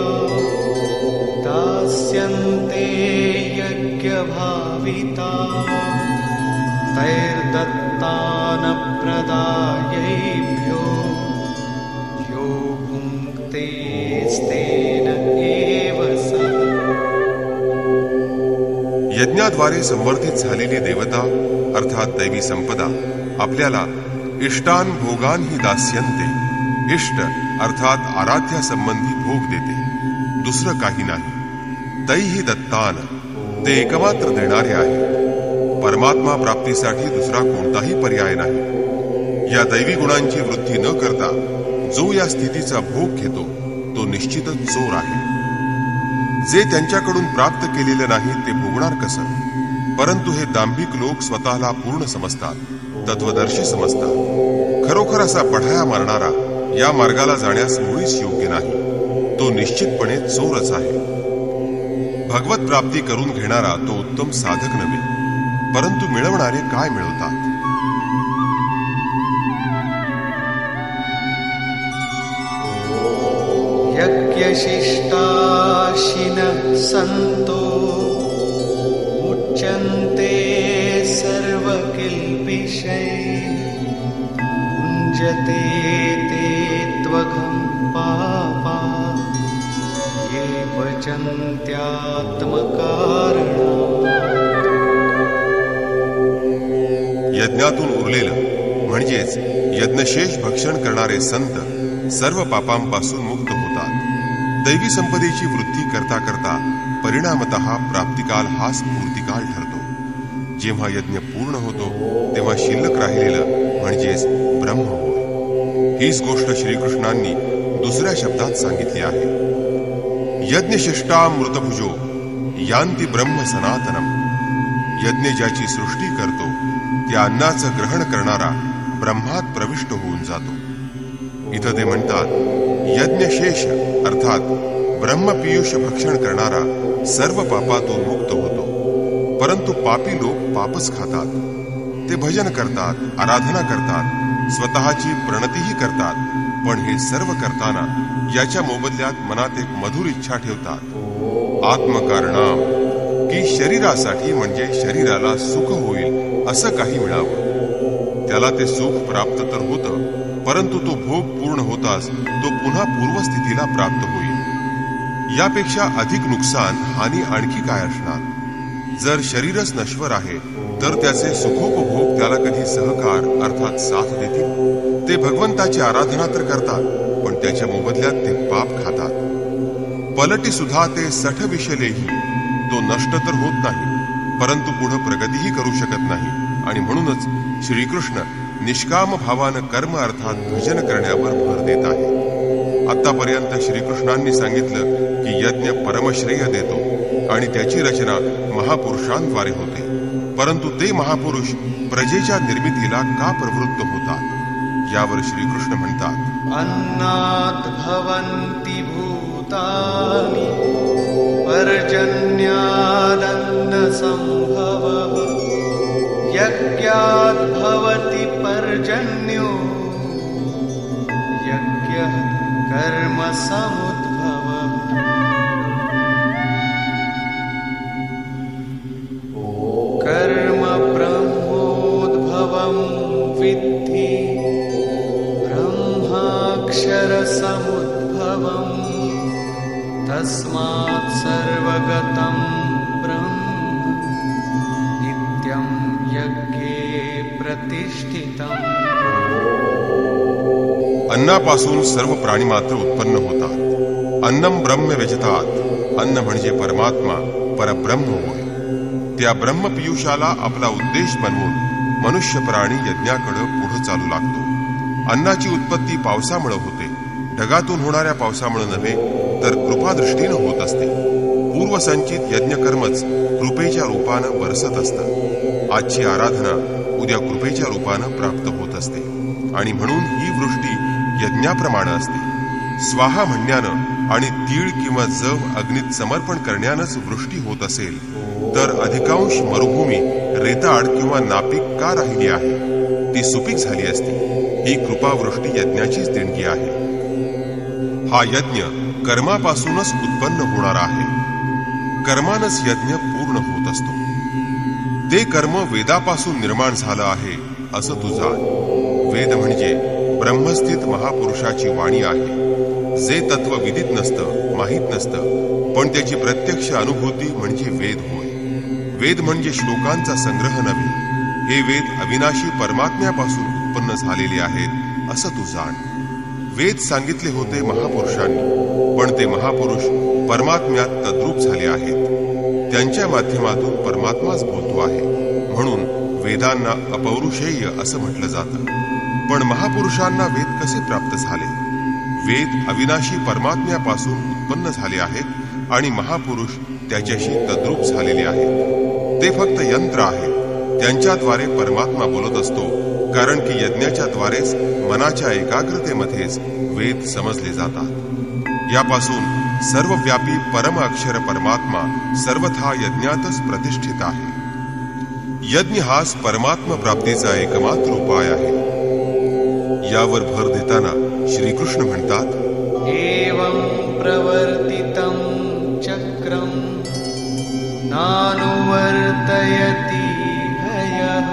दास्यन्ते यज्ञभाविता तैर्दत्तान् प्रदायैभ्यो यो भुङ्क्ते स्तेन एव सः. यज्ञाद्वारे संवर्धित झालेली देवता अर्थात दैवी संपदा आपल्याला इष्टान भोगान ही दास्यन्ते. इष्ट अर्थात आराध्या संबंधी भोग देते, दुसरं काही नाही. तैहि दत्तान, ते एकमात्र देणारे आहे. परमात्मा प्राप्तीसाठी दुसरा कोणताही पर्याय नाही. या दैवी गुणांची वृद्धी न करता जो या स्थितीचा भोग घेतो तो निश्चितच चोर आहे. जे त्यांच्याकडून प्राप्त केलेले नाही ते भोगणार कसं? परंतु हे दांभिक लोक स्वतःला पूर्ण समजतात, तत्वदर्शी समजतात. खरोखर असा बढाया मारणारा या मार्गाला जाण्यास मुळीच योग्य नाही. तो निश्चितपणे चोरच आहे. भगवत प्राप्ती करून घेणारा तो उत्तम साधक नव्हे, परंतु मिळवणारे काय मिळवतात? यज्ञशिष्टाशिनः सन्तो मुच्यन्ते सर्वकिल्बिषैः भुञ्जते ते त्वघं पापा ये भजन्त्यात्मकारणात्. यज्ञातून उरलेलं म्हणजेच यज्ञशेष भक्षण करणारे संत सर्व पापांपासून मुक्त होतात. दैवी संपदेची वृद्धी करता करता परिणामतः प्राप्तिकाल हाच मूर्तिकाल ठरतो. जेव्हा यज्ञ पूर्ण होतो तेव्हा शिल्लक राहिलेलं म्हणजेच ब्रह्म होय. हीच गोष्ट श्रीकृष्णांनी दुसऱ्या शब्दात सांगितली आहे. यज्ञशिष्टामृतभुजो यान्ति ब्रह्म सनातनम. यज्ञ ज्याची सृष्टी करतो त्या अन्नाचं ग्रहण करणारा ब्रह्मात प्रविष्ट होऊन जातो. इथं ते म्हणतात, यज्ञशेष अर्थात ब्रह्मपीयूष भक्षण करणारा सर्व पापातून मुक्त होतो. परंतु पापी लोक पापच खातात. ते भजन करतात, आराधना करतात, स्वतःची प्रणतीही करतात, पण हे सर्व करताना याच्या मोबदल्यात मनात एक मधुर इच्छा ठेवतात, आत्मकारणाम, की शरीरासाठी म्हणजे शरीराला सुख होईल असं काही मिळावं. त्याला ते सुख प्राप्त तर होतं, परंतु तो भोग पूर्ण होताच तो पुन्हा पूर्वस्थितीला प्राप्त होईल. यापेक्षा अधिक नुकसान, हानी आणखी काय असणार? जर शरीरच नश्वर आहे तर त्याचे सुखोपभोग त्याला कधी सहकार अर्थात साथ देतील? ते भगवंताची आराधना तर करतात, पण त्याच्या मोबदल्यात ते पाप खातात. पलटी सुद्धा ते सठ विषलेही, तो नष्ट तर होत नाही, परंतु पुढे प्रगतीही करू शकत नाही. आणि म्हणूनच श्रीकृष्ण निष्काम भावानं कर्म अर्थात भजन करण्यावर भर देत आहे. आतापर्यंत श्रीकृष्णांनी सांगितलं की यज्ञ परमश्रेय देतो आणि त्याची रचना महापुरुषांद्वारे होते. परंतु ते महापुरुष प्रजेच्या निर्मितीला का प्रवृत्त होतात? यावर श्रीकृष्ण म्हणतात, अन्नात् भवन्ति भूतानि पर्जन्यादन्न संभवः यज्ञात् भवति पर्जन्यो यज्ञः कर्म समुद्भवः. कर्म ब्रह्मोद्भवं विद्धि ब्रह्माक्षर समुद्भवम् तस्मात् सर्वगतं ब्रह्म नित्यं यज्ञे प्रतिष्ठितम्. अन्नापासून सर्व प्राणी मात्र उत्पन्न होतात. अन्नम ब्रह्म व्यजतात. अन्न म्हणजे परमात्मा, परब्रह्म होय. त्या ब्रह्मपियुषाला आपला उद्देश बनवून मनुष्य प्राणी यज्ञाकडे पुढे चालू लागतो. अन्नाची उत्पत्ती पावसामुळे होते. ढगातून होणाऱ्या पावसामुळे नव्हे तर कृपादृष्टीनं होत असते. पूर्वसंचित यज्ञकर्मच कृपेच्या रूपानं बरसत असतं. आजची आराधना उद्या कृपेच्या रूपानं प्राप्त होत असते. आणि म्हणून ही वृष्टी यज्ञाप्रमाणे असते. स्वाहा म्हणण्यानं आणि तीळ किंवा जव अग्नीत समर्पण करण्यानंच वृष्टी होत असेल तर अधिकांश मरुभूमी रेताड किंवा नापीक का राहिली आहे? ती सुपीक झाली असती. ही कृपावृष्टी यज्ञाचीच देणगी आहे. हा यज्ञ कर्मापासूनच उत्पन्न होणार आहे. कर्मानच यज्ञ पूर्ण होत असतो. ते कर्म वेदापासून निर्माण झालं आहे असं तू जाण. वेद म्हणजे ब्रह्मस्थित महापुरुषाची वाणी आहे. जे तत्व विदित नसतं, माहीत नसतं, पण त्याची प्रत्यक्ष अनुभूती म्हणजे वेद होय. वेद म्हणजे श्लोकांचा संग्रह नव्हे. हे वेद अविनाशी परमात्म्यापासून उत्पन्न झालेले आहेत असं तू जाण. वेद सांगितले होते महापुरुषांनी, पण ते महापुरुष परमात्म्यात तद्रूप झाले आहेत. त्यांच्या माध्यमातून परमात्माच बोलतो आहे. म्हणून वेदांना अपौरुषेय असं म्हटलं जातं. पण महापुरुषांना वेद कसे प्राप्त झाले? वेद अविनाशी परमात्म्यापासून उत्पन्न झाले आहेत आणि महापुरुष त्याच्याशी तद्रूप झालेले आहेत. ते फक्त यंत्र आहेत. त्यांच्याद्वारे परमात्मा बोलत असतो, कारण की यज्ञाच्या द्वारेच मनाच्या एकाग्रतेमध्येच वेद समजले जातात. यापासून सर्वव्यापी परम अक्षर परमात्मा सर्वथा यज्ञातच प्रतिष्ठित आहे. यज्ञ हाच परमात्मा प्राप्तीचा एकमात्र उपाय आहे. यावर भर देताना श्रीकृष्ण म्हणतात, एवं प्रवर्तितं चक्रं नानुवर्तयति भयः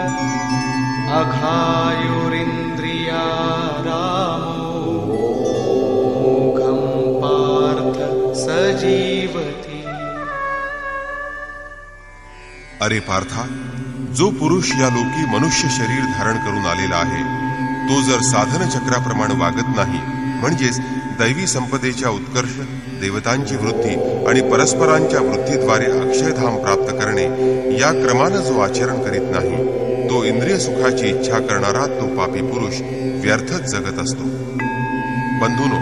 अघायुरिन्द्रिया रामो मोघं पार्थ सजीवति. अरे पार्था, जो पुरुष या लोकी मनुष्य शरीर धारण करून आलेला आहे तो जर साधन चक्राप्रमाणे वागत नाही, म्हणजेच दैवी संपदेच्या उत्कर्ष, देवतांची वृद्धी आणि परस्परांच्या वृद्धीद्वारे अक्षयधाम प्राप्त करणे या क्रमानं जो आचरण करीत नाही, तो इंद्रिय सुखाची इच्छा करणारा तो पापी पुरुष व्यर्थच जगत असतो. बंधूनो,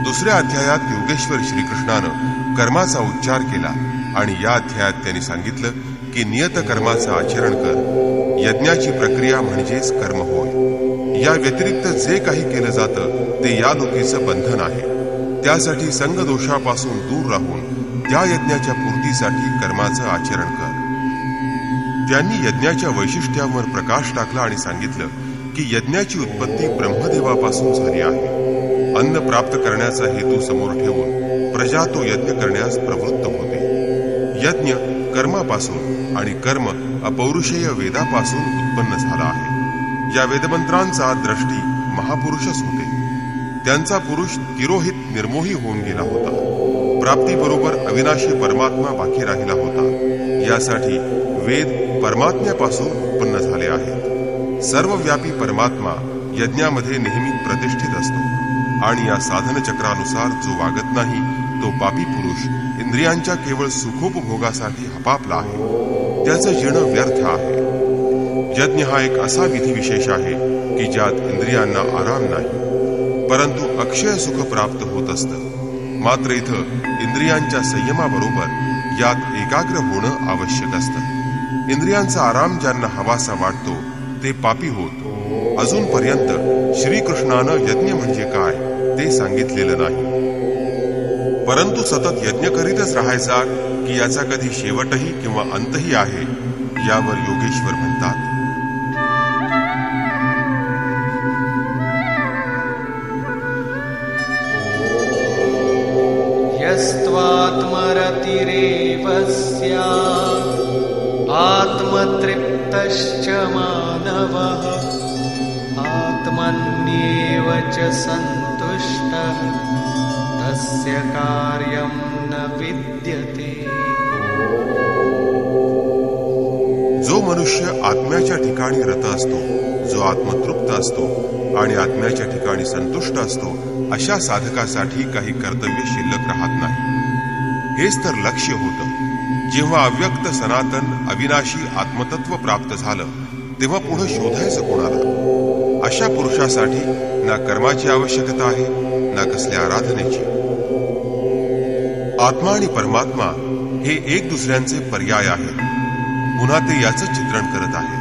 दुसऱ्या अध्यायात योगेश्वर श्रीकृष्णानं कर्माचा उच्चार केला आणि या अध्यायात त्यांनी सांगितलं की की नियत कर्माचं आचरण कर. यज्ञाची प्रक्रिया म्हणजेच कर्म होय. या व्यतिरिक्त जे काही केलं जातं ते या लोकीचं बंधन आहे. त्यासाठी संगदोषापासून दूर राहून त्या यज्ञाच्या पूर्तीसाठी कर्माचं आचरण कर. त्यांनी यज्ञाच्या वैशिष्ट्यांवर प्रकाश टाकला आणि सांगितलं की यज्ञाची उत्पत्ती ब्रह्मदेवापासून झाली आहे. अन्न प्राप्त करण्याचा हेतू समोर ठेवून प्रजा तो यज्ञ करण्यास प्रवृत्त होते. यज्ञ कर्मापासून आणि कर्म अपौरुषेय वेदापासून उत्पन्न झाला आहे. या वेदमंत्रांचा द्रष्टी महापुरुषच होते. त्यांचा पुरुष तिरोहित निर्मोही होऊन गेला होता. प्राप्तीबरोबर अविनाशी परमात्मा बाकी राहिला होता. यासाठी वेद परमात्म्यापासून उत्पन्न झाले आहेत. सर्वव्यापी परमात्मा यज्ञामध्ये नेहमी प्रतिष्ठित असतो आणि या साधनचक्रानुसार जो वागत नाही तो पापी पुरुष इंद्रियांच्या केवळ सुखोपभोगासाठी हपापला आहे. त्याचं जीणं व्यर्थ आहे. यज्ञ हा एक असा विधिविशेष आहे की ज्यात इंद्रियांना आराम नाही, परंतु अक्षय सुख प्राप्त होत असतं. मात्र इथं इंद्रियांच्या संयमाबरोबर यात एकाग्र होणं आवश्यक असतं. इंद्रियांचा आराम ज्यांना हवासा वाटतो ते पापी होत. अजूनपर्यंत श्रीकृष्णानं यज्ञ म्हणजे काय ते सांगितलेलं नाही. परंतु सतत यज्ञ करीतच राहायचा की याचा कधी शेवटही किंवा अंतही आहे, यावर योगेश्वर म्हणतात, यस्त्वात्मरतिरेव स्यात् आत्मतृप्तश्च मानवः आत्मन्येव च सन्तुष्टः तस्य कार्यं न विद्यते. जो मनुष्य आत्म्याच्या ठिकाणी रत असतो, जो आत्मतृप्त असतो आणि आत्म्याच्या ठिकाणी संतुष्ट असतो, अशा साधकासाठी काही कर्तव्य शिल्लक राहत नाही. हेच तर लक्ष्य होतं. जेव्हा अव्यक्त सनातन अविनाशी आत्मतत्व प्राप्त झालं तेव्हा पुढे शोधायचं कोणाला? अशा पुरुषासाठी ना कर्माची आवश्यकता आहे ना कसल्या आराधनेची. आत्मा आणि परमात्मा हे एक दुसऱ्यांचे पर्याय आहेत. पुन्हा ते याचं चित्रण करत आहे.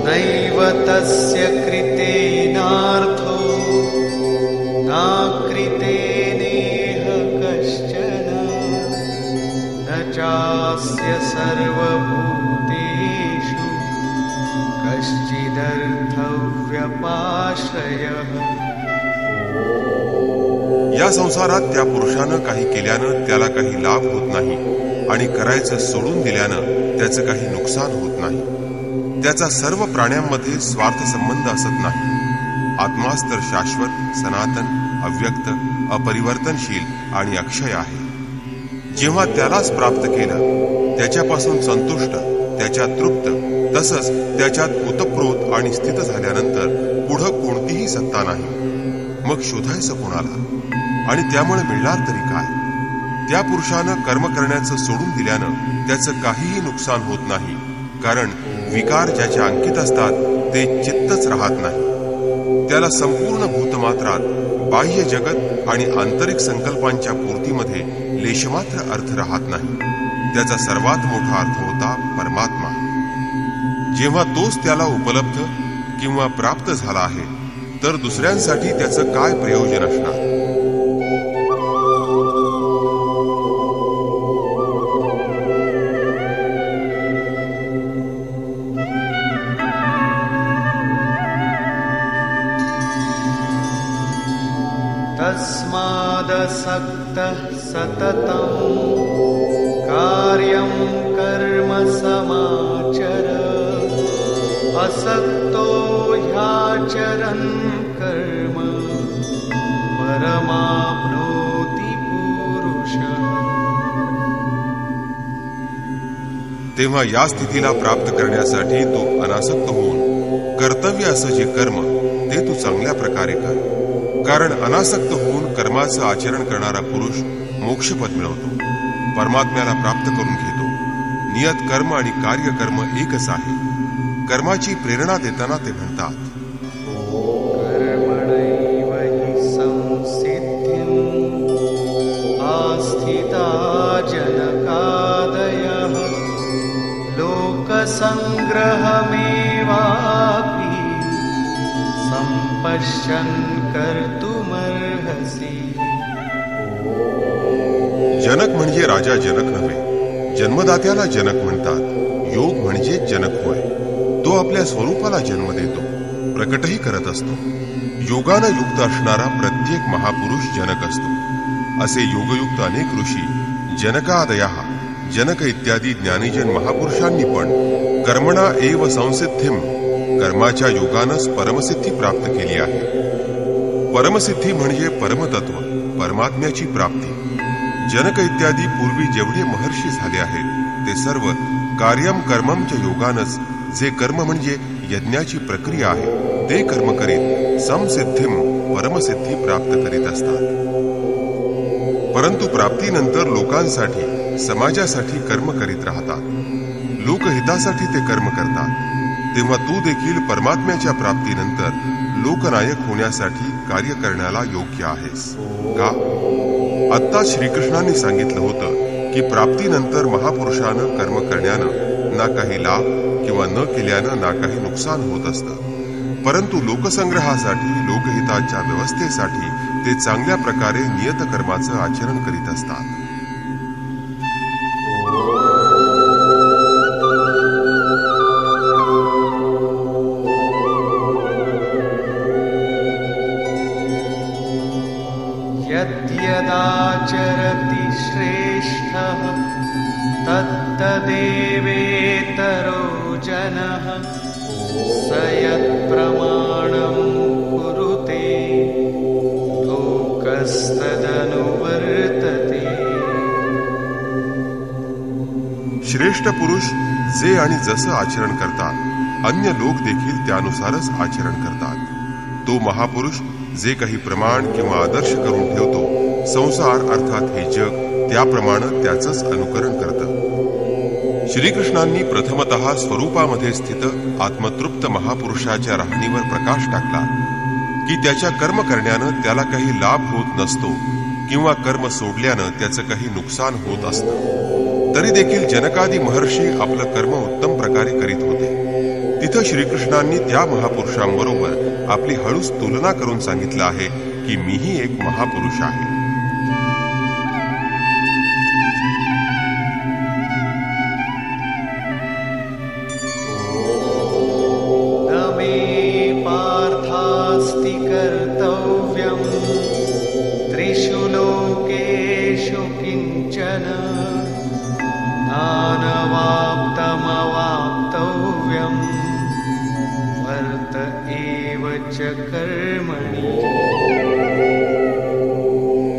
नैव तस्य कृतेनार्थो नाकृतेनेह कश्चन न चास्य सर्वभूतेषु कश्चिदर्थव्यपाश्रयः. या संसारात त्या पुरुषानं काही केल्यानं त्याला काही लाभ होत नाही आणि करायचं सोडून दिल्यानं त्याचं काही नुकसान होत नाही. त्याचा सर्व प्राण्यांमध्ये स्वार्थ संबंध असत नाही. आत्माच तर शाश्वत, सनातन, अव्यक्त, अपरिवर्तनशील आणि अक्षय आहे. जेव्हा त्यालाच प्राप्त केलं, त्याच्यापासून संतुष्ट, त्याच्यात तृप्त, तसंच त्याच्यात ओतप्रोत आणि स्थित झाल्यानंतर पुढं कोणतीही सत्ता नाही. मग शोधायचं कोणाला आणि त्यामुळे मिळणार तरी काय? त्या पुरुषानं कर्म करण्याचं सोडून दिल्यानं त्याचं काहीही नुकसान होत नाही, कारण विकार ज्याच्या अंकित असतात ते चित्तच राहत नाही. त्याला संपूर्ण भूतमात्रात बाह्य जगत आणि आंतरिक संकल्पांच्या पूर्तीमध्ये लेशमात्र अर्थ राहत नाही. त्याचा सर्वात मोठा अर्थ होता परमात्मा. जेव्हा तोच त्याला उपलब्ध किंवा प्राप्त झाला आहे तर दुसऱ्यांसाठी त्याचं काय प्रयोजन असणार? तस्मादसक्तः सततं कार्यं कर्म समाचर असक्तो ह्याचरन् कर्म परमाप्नोति पुरुषः. तेव्हा या स्थितीला प्राप्त करण्यासाठी तू अनासक्त होऊन कर्तव्य असं जे कर्म ते तू चांगल्या प्रकारे कर. कारण अनासक्त होऊन कर्माचं आचरण करणारा पुरुष मोक्षपद मिळवतो, परमात्म्याला प्राप्त करून घेतो. नियत कर्म आणि कार्यकर्म एकच आहे. कर्माची प्रेरणा देताना ते म्हणतात, कर्मणैव हि संसिद्धिं लोकसङ्ग्रहमेवापि सम्पश्यन् कर्तुमर्हसि. जनक म्हणजे राजा जनक नव्हे, जन्मदात्याला जनक म्हणतात. योग म्हणजे जनक होय. तो आपल्या स्वरूपाला जन्म देतो, प्रकटही करत असतो. योगानं युक्त असणारा प्रत्येक महापुरुष जनक असतो. असे योगयुक्त अनेक ऋषी जनकादयः जनक इत्यादी ज्ञानीजन महापुरुषांनी पण कर्मणा एव संसिद्धिम कर्माच्या योगानंच परमसिद्धी प्राप्त केली आहे. परमसिद्धी म्हणजे परमतत्व, परमात्म्याची प्राप्ती. जनक इत्यादी पूर्वी जेवढे महर्षी झाले आहेत ते सर्व कार्यम कर्ममच्या योगानंच, जे कर्म म्हणजे यज्ञाची प्रक्रिया आहे ते कर्म करीत समसिद्धीम परमसिद्धी प्राप्त करीत असतात. परंतु प्राप्तीनंतर लोकांसाठी, समाजासाठी कर्म करीत राहतात. लोकहितासाठी ते कर्म करतात. तेव्हा तू देखील परमात्म्याच्या प्राप्तीनंतर लोकनायक होण्यासाठी कार्य करण्याला योग्य आहेस का? आत्ता श्रीकृष्णांनी सांगितलं होतं की प्राप्तीनंतर महापुरुषानं कर्म करण्यानं ना काही लाभ किंवा न केल्यानं ना काही नुकसान होत असतं. परंतु लोकसंग्रहासाठी, लोकहिताच्या व्यवस्थेसाठी ते चांगल्या प्रकारे नियतकर्माचं आचरण करीत असतात. यद्यदाचरति श्रेष्ठः तत्तदेवेतरो जनः स यत्प्रमाणं कुरुते लोकस्तदनुवर्तते. श्रेष्ठ पुरुष जे आणि जसं आचरण करतात, अन्य लोक देखील त्यानुसारच आचरण करतात. तो महापुरुष जे काही प्रमाण किंवा आदर्श करून ठेवतो, संसार अर्थात हे जग त्याप्रमाणे त्याचंच अनुकरण करतं. श्रीकृष्णांनी प्रथमतः स्वरूपामध्ये स्थित आत्मतृप्त महापुरुषाच्या राहणीवर प्रकाश टाकला की त्याच्या कर्म करण्यानं त्याला काही लाभ होत नसतो किंवा कर्म सोडल्यानं त्याचं काही नुकसान होत असतं. तरी देखील जनकादी महर्षी आपलं कर्म उत्तम प्रकारे करीत होते. तिथं श्रीकृष्णांनी त्या महापुरुषांबरोबर आपली हळूच तुलना करून सांगितलं आहे की मीही एक महापुरुष आहे. पार्थास्ति कर्तव्यम् त्रिषु लोकेषु किंचन नानवाप्तमवाप्तव्यम् वर्त एव च कर्मणि.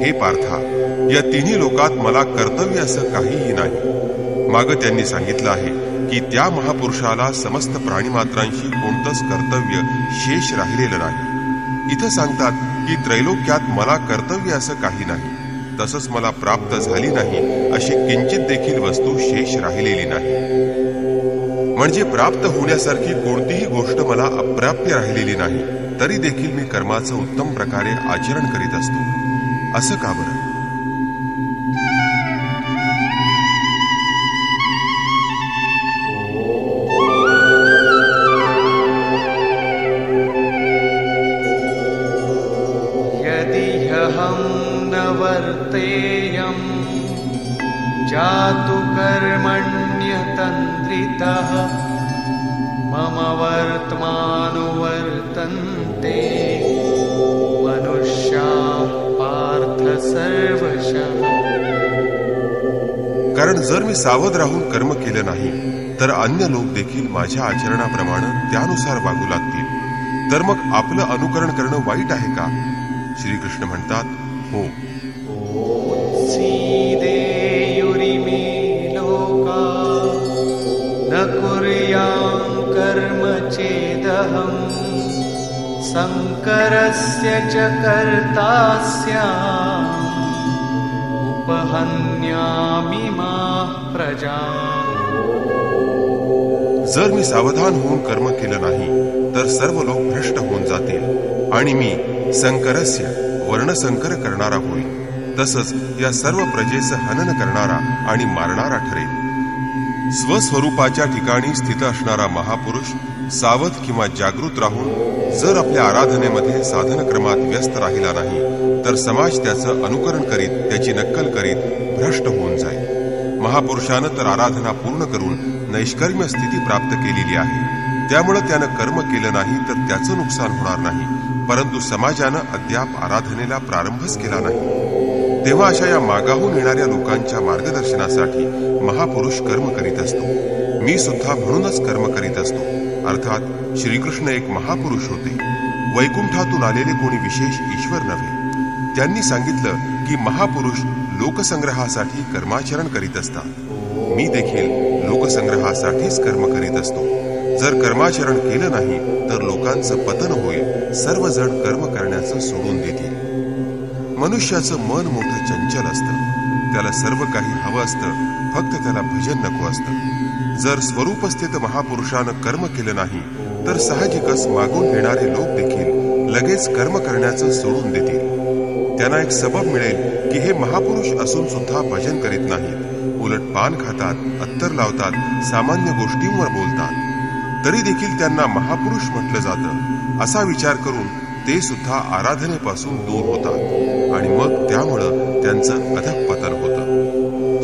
हे पार्था, या तिन्ही लोकात मला कर्तव्य असं काहीही नाही. मागं त्यांनी सांगितलं आहे की त्या महापुरुषाला समस्त प्राणीमात्रांशी कोणतंच कर्तव्य शेष राहिलेलं नाही. इथं सांगतात की त्रैलोक्यात मला कर्तव्य असं काही नाही, तसंच मला प्राप्त झाली नाही अशी किंचित देखील वस्तू शेष राहिलेली नाही. म्हणजे प्राप्त होण्यासारखी कोणतीही गोष्ट मला अप्राप्य राहिलेली नाही, तरी देखील मी कर्माचं उत्तम प्रकारे आचरण करीत असतो. असं का बरं? वर्तेयम् जातु कर्मण्यतन्द्रितः मम वर्त्मानुवर्तन्ते मनुष्याः पार्थ सर्वशः. कारण जर मी सावध राहून कर्म केलं नाही तर अन्य लोक देखील माझ्या आचरणाप्रमाणे त्यानुसार वागू लागतील. तर मग आपलं अनुकरण करणं वाईट आहे का? श्रीकृष्ण म्हणतात, हो. सीदेयुरिमे लोका न कुर्यां कर्म चेदहम् संकरस्य च कर्ता स्याम् उपहन्यामि माः प्रजाः. जर मी सावधान होऊन कर्म केलं नाही तर सर्व लोक भ्रष्ट होऊन जातील आणि मी संकरस्य वर्णसंकर करणारा होईल. तसंच या सर्व प्रजेचं हनन करणारा आणि मारणारा ठरेल. स्वस्वरूपाच्या ठिकाणी स्थित असणारा महापुरुष सावध किंवा जागृत राहून जर आपल्या आराधनेमध्ये साधनक्रमात व्यस्त राहिला नाही तर समाज त्याचं अनुकरण करीत, त्याची नक्कल करीत भ्रष्ट होऊन जाईल. महापुरुषानं तर आराधना पूर्ण करून नैष्कर्म्य स्थिती प्राप्त केलेली आहे. त्यामुळे त्यानं कर्म केलं नाही तर त्याचं नुकसान होणार नाही, परंतु समाजानं अद्याप आराधनेला प्रारंभच केला नाही. तेव्हा अशा या मागाहून येणाऱ्या लोकांच्या मार्गदर्शनासाठी महापुरुष कर्म करीत असतो. मी सुद्धा म्हणूनच कर्म करीत असतो. अर्थात श्रीकृष्ण एक महापुरुष होते. वैकुंठातून आलेले कोणी विशेष ईश्वर नव्हे. त्यांनी सांगितलं की महापुरुष लोकसंग्रहासाठी कर्माचरण करीत असतात. मी देखील लोकसंग्रहासाठीच कर्म करीत असतो. जर कर्माचरण केलं नाही तर लोकांचं पतन होईल. सर्वजण कर्म करण्याचं सोडून देतील. मनुष्याचं मन मोठं चंचल असतं. त्याला सर्व काही हवं असतं, फक्त त्याला भजन नको असतं. जर स्वरूपस्थित महापुरुषानं कर्म केलं नाही तर साहजिकच मागून येणारे लोक देखील लगेच कर्म करण्याचं सोडून देतील. त्यांना एक सबब मिळेल की हे महापुरुष असून सुद्धा भजन करीत नाहीत. उलट पान खातात, अत्तर लावतात, सामान्य गोष्टींवर बोलतात. तरी देखील त्यांना महापुरुष म्हटलं जातं. असा विचार करून ते सुद्धा आराधनेपासून दूर होतात आणि मग त्यामुळं त्यांचं अधःपतन होतं.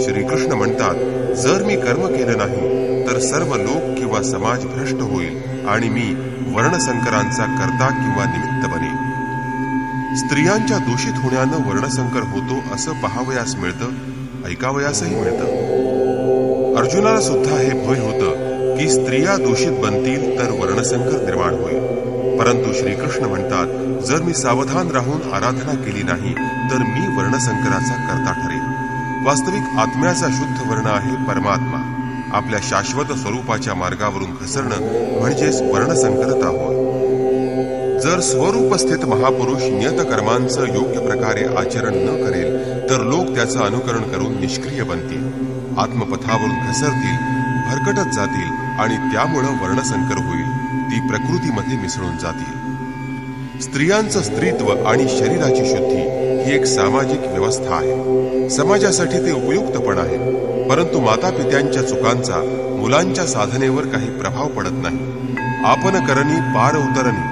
श्रीकृष्ण म्हणतात, जर मी कर्म केलं नाही तर सर्व लोक किंवा समाज भ्रष्ट होईल आणि मी वर्णसंकरांचा कर्ता किंवा निमित्त बनेन. स्त्रियांच्या दूषित होण्यानं वर्णसंकर होतो असं पाहावयास मिळतं, ऐकावयासही मिळतं. अर्जुनाला सुद्धा हे भय होतं की स्त्रिया दूषित बनतील तर वर्णसंकर निर्माण होईल. परंतु श्रीकृष्ण म्हणतात, जर मी सावधान राहून आराधना केली नाही तर मी वर्णसंकराचा कर्ता ठरेन. वास्तविक आत्म्याचा शुद्ध वर्ण आहे परमात्मा. आपल्या शाश्वत स्वरूपाच्या मार्गावरून घसरणं म्हणजेच वर्णसंकरता होय. जर स्वरूपस्थित महापुरुष नियतकर्मांचं योग्य प्रकारे आचरण न करेल तर लोक त्याचं अनुकरण करून निष्क्रिय बनतील, आत्मपथावरून घसरतील, भरकटत जातील आणि त्यामुळं वर्णसंकर होईल. ती प्रकृतीमध्ये मिसळून जातील. स्त्रियांचं स्त्रीत्व आणि शरीराची शुद्धी ही एक सामाजिक व्यवस्था आहे. समाजासाठी ते उपयुक्त पण आहे. परंतु माता पित्यांच्या चुकांचा मुलांच्या साधनेवर काही प्रभाव पडत नाही. आपण करणी पार उतरणी.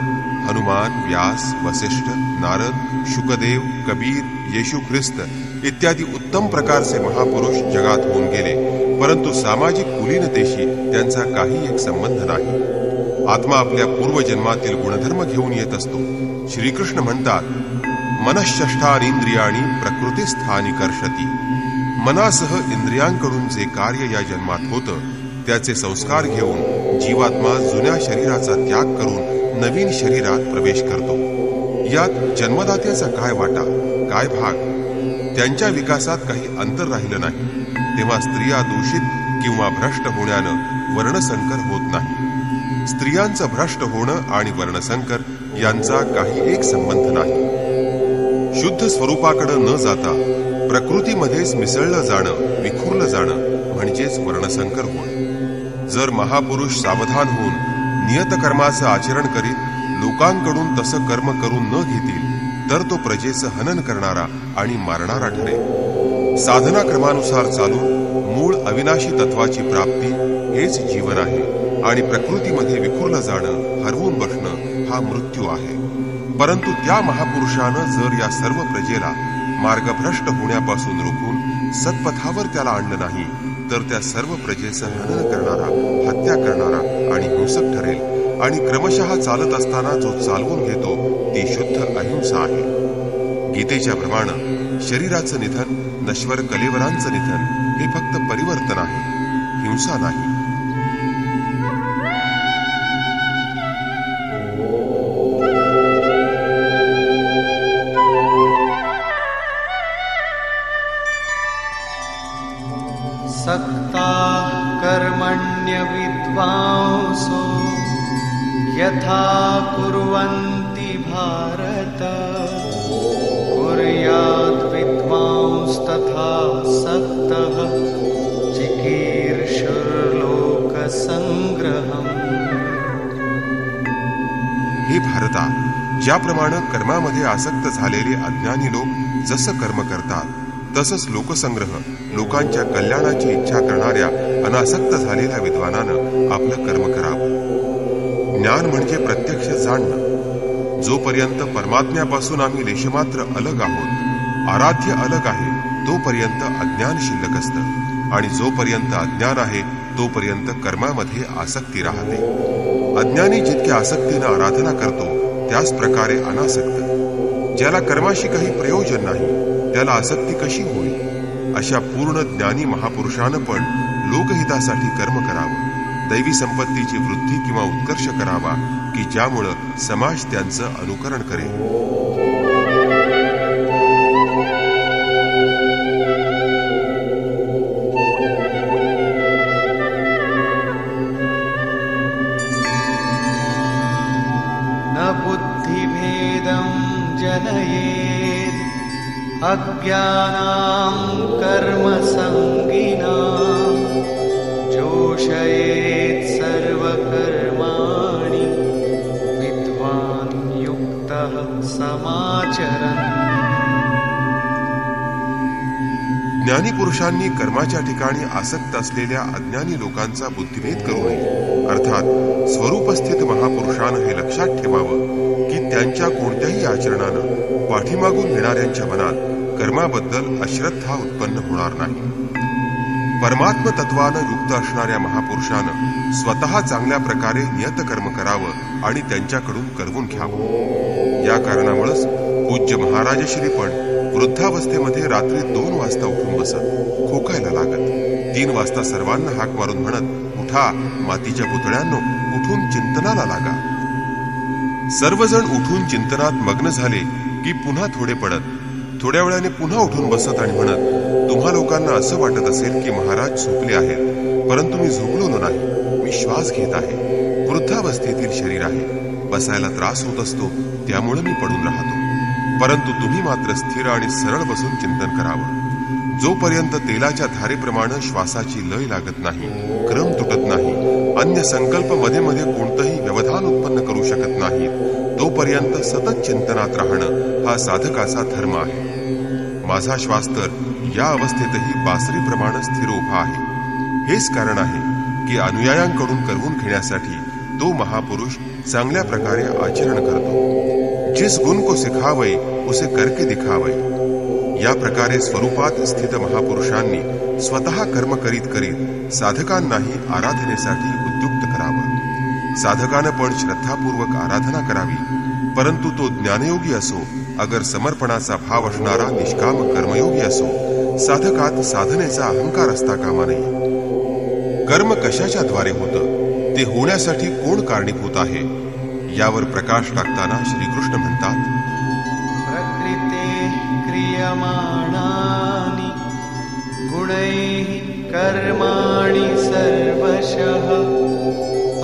हनुमान, व्यास, वसिष्ठ, नारद, शुकदेव, कबीर, येशू ख्रिस्त इत्यादी उत्तम प्रकारचे महापुरुष जगात होऊन गेले, परंतु सामाजिक कुलीनतेशी त्यांचा काही एक संबंध नाही. आत्मा आपल्या पूर्वजन्मातील गुणधर्म घेऊन येत असतो. श्रीकृष्ण म्हणतात, मनःषष्ठानींद्रियाणी प्रकृतीस्थानी कर्षती. मनासह इंद्रियांकडून जे कार्य या जन्मात होतं त्याचे संस्कार घेऊन जीवात्मा जुन्या शरीराचा त्याग करून नवीन शरीरात प्रवेश करतो. यात जन्मदात्याचा काय वाटा, काय भाग? त्यांच्या विकासात काही अंतर राहिलं नाही. तेव्हा स्त्रिया दूषित किंवा भ्रष्ट होण्यानं वर्णसंकर होत नाही. स्त्रियांचं भ्रष्ट होणं आणि वर्णसंकर यांचा काही एक संबंध नाही. शुद्ध स्वरूपाकडे न जाता प्रकृतीमध्येच मिसळलं जाणं, विखुरलं जाणं म्हणजेच वर्णसंकर होय. जर महापुरुष सावधान होऊन नियतकर्माचं आचरण करीत लोकांकडून तसं कर्म करून न घेतील तर तो प्रजेचं हनन करणारा आणि मारणारा ठरेल. साधनाक्रमानुसार चालून मूळ अविनाशी तत्वाची प्राप्ती हेच जीवन आहे आणि प्रकृतीमध्ये विखुरलं जाणं, हरवून बसणं हा मृत्यू आहे. परंतु त्या महापुरुषानं जर या सर्व प्रजेला मार्गभ्रष्ट होण्यापासून रोखून सत्पथावर त्याला आणलं नाही तर त्या सर्व प्रजेचं हनन करणारा, हत्या करणारा आणि हिंसक ठरेल आणि क्रमशः चालत असताना जो चालवून घेतो ती शुद्ध अहिंसा आहे. गीतेच्या प्रमाणे शरीराचं निधन, नश्वर कलेवरांचं निधन हे फक्त परिवर्तन आहे, हिंसा नाही. सक्ता कर्मण्य विद्वांसो यथा कुर्वन्ति भारत कुर्यात् विद्वांस्तथा सक्तः चिकीर्षुर्लोकसंग्रहम्. हे भारता, ज्याप्रमाणे कर्मामध्ये आसक्त झालेले अज्ञानी लोक जसं कर्म करतात तसंच लोकसंग्रह, लोकांच्या कल्याणाची इच्छा करणाऱ्या अनासक्त झालेल्या विद्वानानं आपलं कर्म करावं. ज्ञान म्हणजे प्रत्यक्ष जाणणं. जोपर्यंत परमात्म्यापासून आम्ही लेशमात्र अलग आहोत, आराध्य अलग आहे, तोपर्यंत अज्ञान शिल्लक असतं. आणि जोपर्यंत अज्ञान आहे तोपर्यंत कर्मामध्ये आसक्ती राहते. अज्ञानी जितक्या आसक्तीनं आराधना करतो त्याच प्रकारे अनासक्त, ज्याला कर्माशी काही प्रयोजन नाही, त्याला आसक्ती कशी होईल? अशा पूर्ण ज्ञानी महापुरुषानं पण लोकहितासाठी कर्म करावं, दैवी संपत्तीची वृद्धी किंवा उत्कर्ष करावा की ज्यामुळं समाज त्यांचं अनुकरण करेल. न बुद्धिभेदं जनयेत् अज्ञानां कर्मसंगिनां जोषयेत् सर्वकर्माणि विद्वान् युक्तः समाचरन्. ज्ञानी पुरुषांनी कर्माच्या ठिकाणी आसक्त असलेल्या अज्ञानी लोकांचा बुद्धिभेद करू नये. अर्थात स्वरूपस्थित महापुरुषानं हे लक्षात ठेवावं की त्यांच्या कोणत्याही आचरणानं पाठीमागून येणाऱ्यांच्या मनात कर्माबद्दल अश्रद्धा उत्पन्न होणार नाही. परमात्म तत्वानं युक्त असणाऱ्या महापुरुषानं स्वतः चांगल्या प्रकारे नियतकर्म करावं आणि त्यांच्याकडून करवून घ्यावं. या कारणामुळेच पूज्य महाराजश्री पण वृद्धावस्थेमध्ये रात्री 2 वाजता उठून बसत, खोकायला लागत. 3 वाजता सर्वांना हाक मारून म्हणत, उठा मातीच्या पुतळ्यांनो, उठून चिंतनाला लागा. सर्वजण उठून चिंतनात मग्न झाले की पुन्हा थोडे पडत, थोड्या वेळाने पुन्हा उठून बसत आणि म्हणत, तुम्हा लोकांना असं वाटत असेल की महाराज झोपले आहेत, परंतु मी झोपलो नाही, मी श्वास घेत आहे. वृद्धावस्थेतील शरीर आहे, बसायला त्रास होत असतो, त्यामुळे मी पडून राहतो. परंतु तुम्ही मात्र स्थिर आणि सरळ बसून चिंतन करावं. जोपर्यंत तेलाच्या धारेप्रमाणे श्वासाची लय लागत नाही, क्रम तुटत नाही, अन्य संकल्प मध्ये मध्ये कोणतंही व्यवधान उत्पन्न करू शकत नाहीत, तोपर्यंत सतत चिंतनात राहणं हा साधकाचा धर्म आहे. माझा श्वास तर या अवस्थेतही बासरीप्रमाणे स्थिर उभा आहे. हेच कारण आहे की अनुयायांकडून करवून घेण्यासाठी तो महापुरुष चांगल्या प्रकारे आचरण करतो. जिस गुण को सिखावई उसे करके दिखावई. या प्रकारे स्वरूपात स्थित महापुरुषांनी स्वतः कर्म करीत करीत साधकांनाही आराधनेसाठी उद्युक्त करावं. साधकानं पण श्रद्धापूर्वक आराधना करावी, परंतु तो ज्ञानयोगी असो अगर समर्पणाचा भाव असणारा निष्काम कर्मयोगी असो, साधकात साधनेचा अहंकार असता कामा नये. कर्म कशाच्या द्वारे होतं, ते होण्यासाठी कोण कारणीभूत आहे, यावर प्रकाश टाकताना श्रीकृष्ण म्हणतात, प्रकृते क्रियमाणानि गुणैः कर्माणि सर्वशः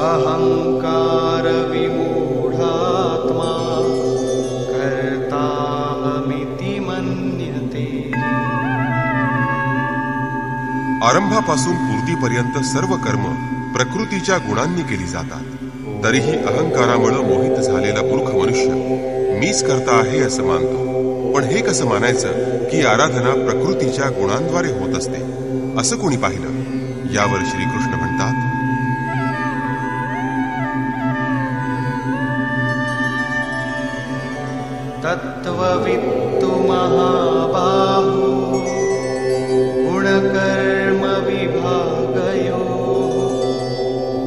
अहंकार विमूढात्मा कर्ताहमिति मन्यते. आरंभापासून पूर्तीपर्यंत सर्व कर्म प्रकृतीच्या गुणांनी केली जातात. तरीही अहंकारामुळे मोहित झालेला मूर्ख मनुष्य मीच करता आहे असं मानतो. पण हे कसं मानायचं की आराधना प्रकृतीच्या गुणांद्वारे होत असते, असं कोणी पाहिलं? यावर श्रीकृष्ण म्हणतात, तत्त्ववित्तु महाबाहो गुणकर्म विभागयो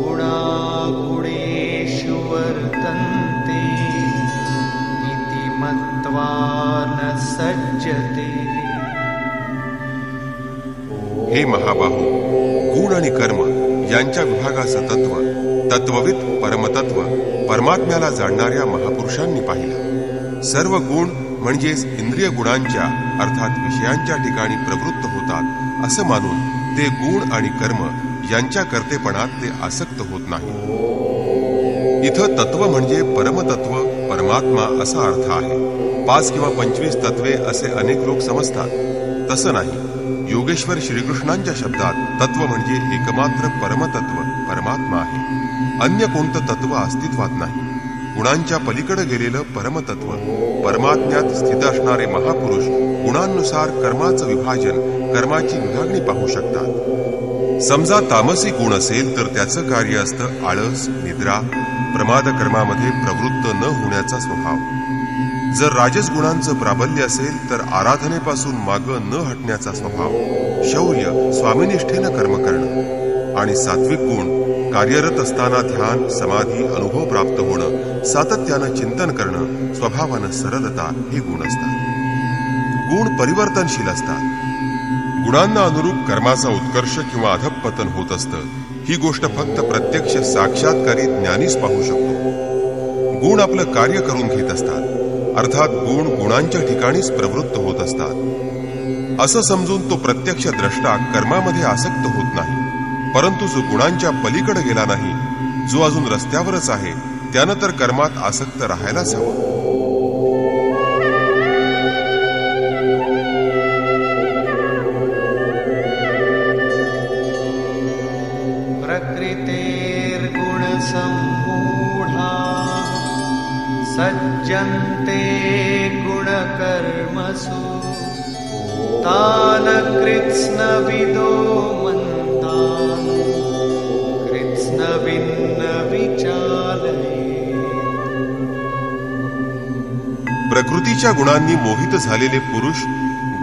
गुणागुणेषु वर्तन्ते इति मत्वा न सज्जते. हे महाबाहो, गुण आणि कर्म यांच्या विभागाचं तत्व तत्ववित परमतत्व परमात्म्याला जाणणाऱ्या महापुरुषांनी पाहिलं. सर्व गुण म्हणजेच इंद्रिय गुणांच्या अर्थात विषयांच्या ठिकाणी प्रवृत्त होतात असं मानून ते गुण आणि कर्म यांच्या कर्तेपणात ते आसक्त होत नाही. इथं तत्व म्हणजे परमतत्व परमात्मा असा अर्थ आहे. 5 किंवा 25 तत्वे असे अनेक लोक समजतात. तसं नाही. योगेश्वर श्रीकृष्णांच्या शब्दात तत्व म्हणजे एकमात्र परमतत्व परमात्मा आहे. अन्य कोणतं तत्व अस्तित्वात नाही. गुणांच्या पलीकडे गेलेलं परमतत्व, परमात्म्यात स्थित असणारे महापुरुष गुणांनुसार कर्माचं विभाजन, कर्माची विभागणी पाहू शकतात. समजा तामसी गुण असेल तर त्याचं कार्य असतं आळस, निद्रा, प्रमाद कर्मामध्ये प्रवृत्त न होण्याचा स्वभाव. जर राजस गुणांचं प्राबल्य असेल तर आराधनेपासून मागं न हटण्याचा स्वभाव, शौर्य, स्वामिनिष्ठेनं कर्म करणं. आणि सात्विक गुण कार्यरत असताना ध्यान, समाधी, अनुभव प्राप्त होणं, सातत्यानं चिंतन करणं, स्वभावानं सरलता हे गुण असतात. गुण परिवर्तनशील असतात. गुणांना अनुरूप कर्माचा उत्कर्ष किंवा अधःपतन होत असतं. ही गोष्ट फक्त प्रत्यक्ष साक्षात्कारी ज्ञानीच पाहू शकतो. गुण आपलं कार्य करून घेत असतात, अर्थात गुण गुणांच्या ठिकाणीच प्रवृत्त होत असतात. असं समजून तो प्रत्यक्ष द्रष्टा कर्मामध्ये आसक्त होत नाही. परंतु जो गुणांच्या पलीकडे गेला नाही, जो अजून रस्त्यावरच आहे, त्यानं तर कर्मात आसक्त राहायलाच हवं. प्रकृतेर्गुणसम्मूढा सज्जन्ते गुणकर्मसु तान् कृत्स्नविदो मन्दान् कृत्स्नविन्न विचालयेत्. प्रकृतीच्या गुणांनी मोहित झालेले पुरुष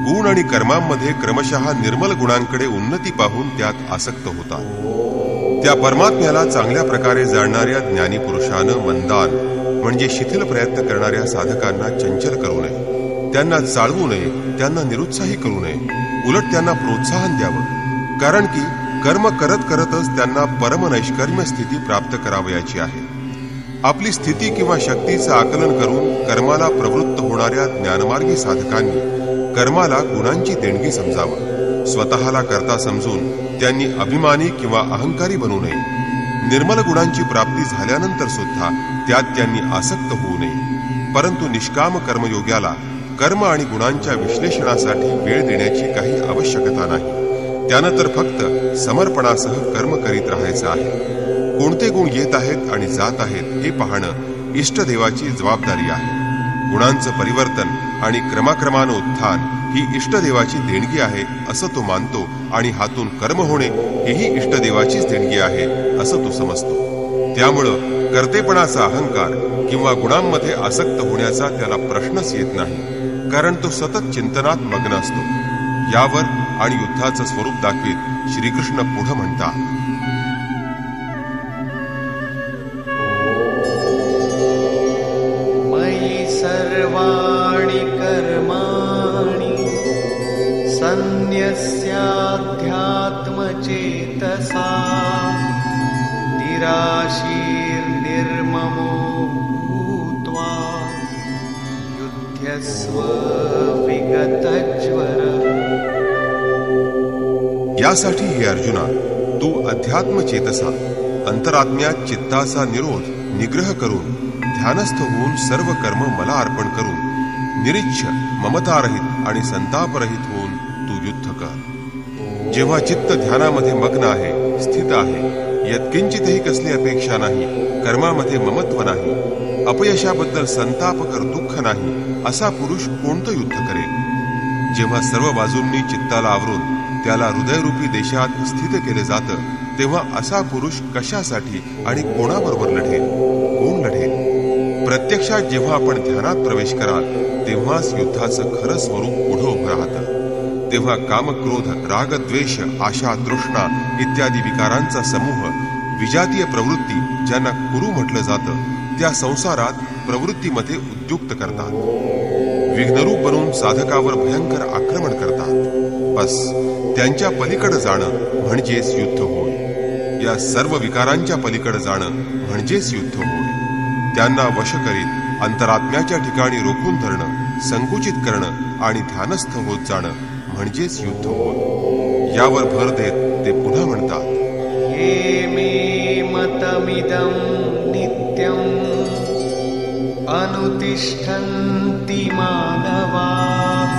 गुण आणि कर्मांमध्ये क्रमशः निर्मल गुणांकडे उन्नती पाहून त्यात आसक्त होतात. त्या परमात्म्याला चांगल्या प्रकारे जाणणाऱ्या ज्ञानी पुरुषानं मंदान म्हणजे शिथिल प्रयत्न करणाऱ्या साधकांना चंचल करू नये, त्यांना चाळवू नये, त्यांना निरुत्साही करू नये. उलट त्यांना प्रोत्साहन द्यावं. कारण की कर्म करत करतच त्यांना परमनैष्कर्म्य स्थिती प्राप्त करावयाची आहे. आपली स्थिती किंवा शक्तीचं आकलन करून कर्माला प्रवृत्त होणाऱ्या ज्ञानमार्गी साधकांनी कर्माला गुणांची देणगी समजावं. स्वतःला करता समजून त्यांनी अभिमानी किंवा अहंकारी बनू नये. निर्मल गुणांची प्राप्ती झाल्यानंतर सुद्धा त्यात त्यांनी आसक्त होऊ नये. परंतु निष्काम कर्मयोग्याला कर्म आणि गुणांच्या विश्लेषणासाठी वेळ देण्याची काही आवश्यकता नाही. त्यानं तर फक्त समर्पणासह कर्म करीत राहायचं आहे. कोणते गुण येत आहेत आणि जात आहेत हे पाहणं इष्टदेवाची जबाबदारी आहे. गुणांचं परिवर्तन आणि क्रमाक्रमानं उत्थान ही इष्टदेवाची देणगी आहे असं तो मानतो आणि हातून कर्म होणे हेही इष्टदेवाचीच देणगी आहे असं तो समजतो. त्यामुळं कर्तेपणाचा अहंकार किंवा गुणांमध्ये आसक्त होण्याचा त्याला प्रश्नच येत नाही, कारण तो सतत चिंतनात मग्न असतो. यावर आणि युद्धाचं स्वरूप दाखवीत श्रीकृष्ण पुढं म्हणतात, मयि सर्वाणि कर्माणि सन्न्यस्याध्यात्मचेतसा निराशीर्निर्ममो भूत्वा युध्यस्व विगतज्वरः. यासाठी हे अर्जुना, तू अध्यात्मचेतसा अंतरात्म्यात चित्ताचा निरोध निग्रह करून ध्यानस्थ होऊन सर्व कर्म मला अर्पण करून निरीच्छ, ममतारहित आणि संतापरहित होऊन तू युद्ध कर. जेव्हा चित्त ध्यानामध्ये मग्न आहे, स्थित आहे, यत्किंचितही कसली अपेक्षा नाही, कर्मामध्ये ममत्व नाही, अपयशाबद्दल संतापकर दुःख नाही, असा पुरुष कोणतं युद्ध करेल? जेव्हा सर्व बाजूंनी चित्ताला आवरून त्याला हृदयरूपी देशात स्थित केले जातं, तेव्हा असा पुरुष कशासाठी आणि कोणाबरोबर लढेल? कोण लढेल? प्रत्यक्षात जेव्हा आपण ध्यानात प्रवेश कराल तेव्हाच युद्धाचं खरं स्वरूप पुढं उभं राहतं. तेव्हा काम, क्रोध, राग, द्वेष, आशा, तृष्णा इत्यादी विकारांचा समूह, विजातीय प्रवृत्ती ज्यांना कुरु म्हटलं जातं, त्या संसारात प्रवृत्तीमध्ये उद्युक्त करतात. विघ्नरूप बनून साधकावर भयंकर आक्रमण करतात. बस त्यांच्या पलीकडे जाणं म्हणजेच युद्ध होय. या सर्व विकारांच्या पलीकडे जाणं म्हणजेच युद्ध होय. त्यांना वश करीत अंतरात्म्याच्या ठिकाणी रोखून धरणं, संकुचित करणं आणि ध्यानस्थ होत जाणं म्हणजेच युद्ध होय. यावर भर देत ते पुन्हा म्हणतात, ये मे मतमिदं नित्यम् अनुतिष्ठन्ति मानवाः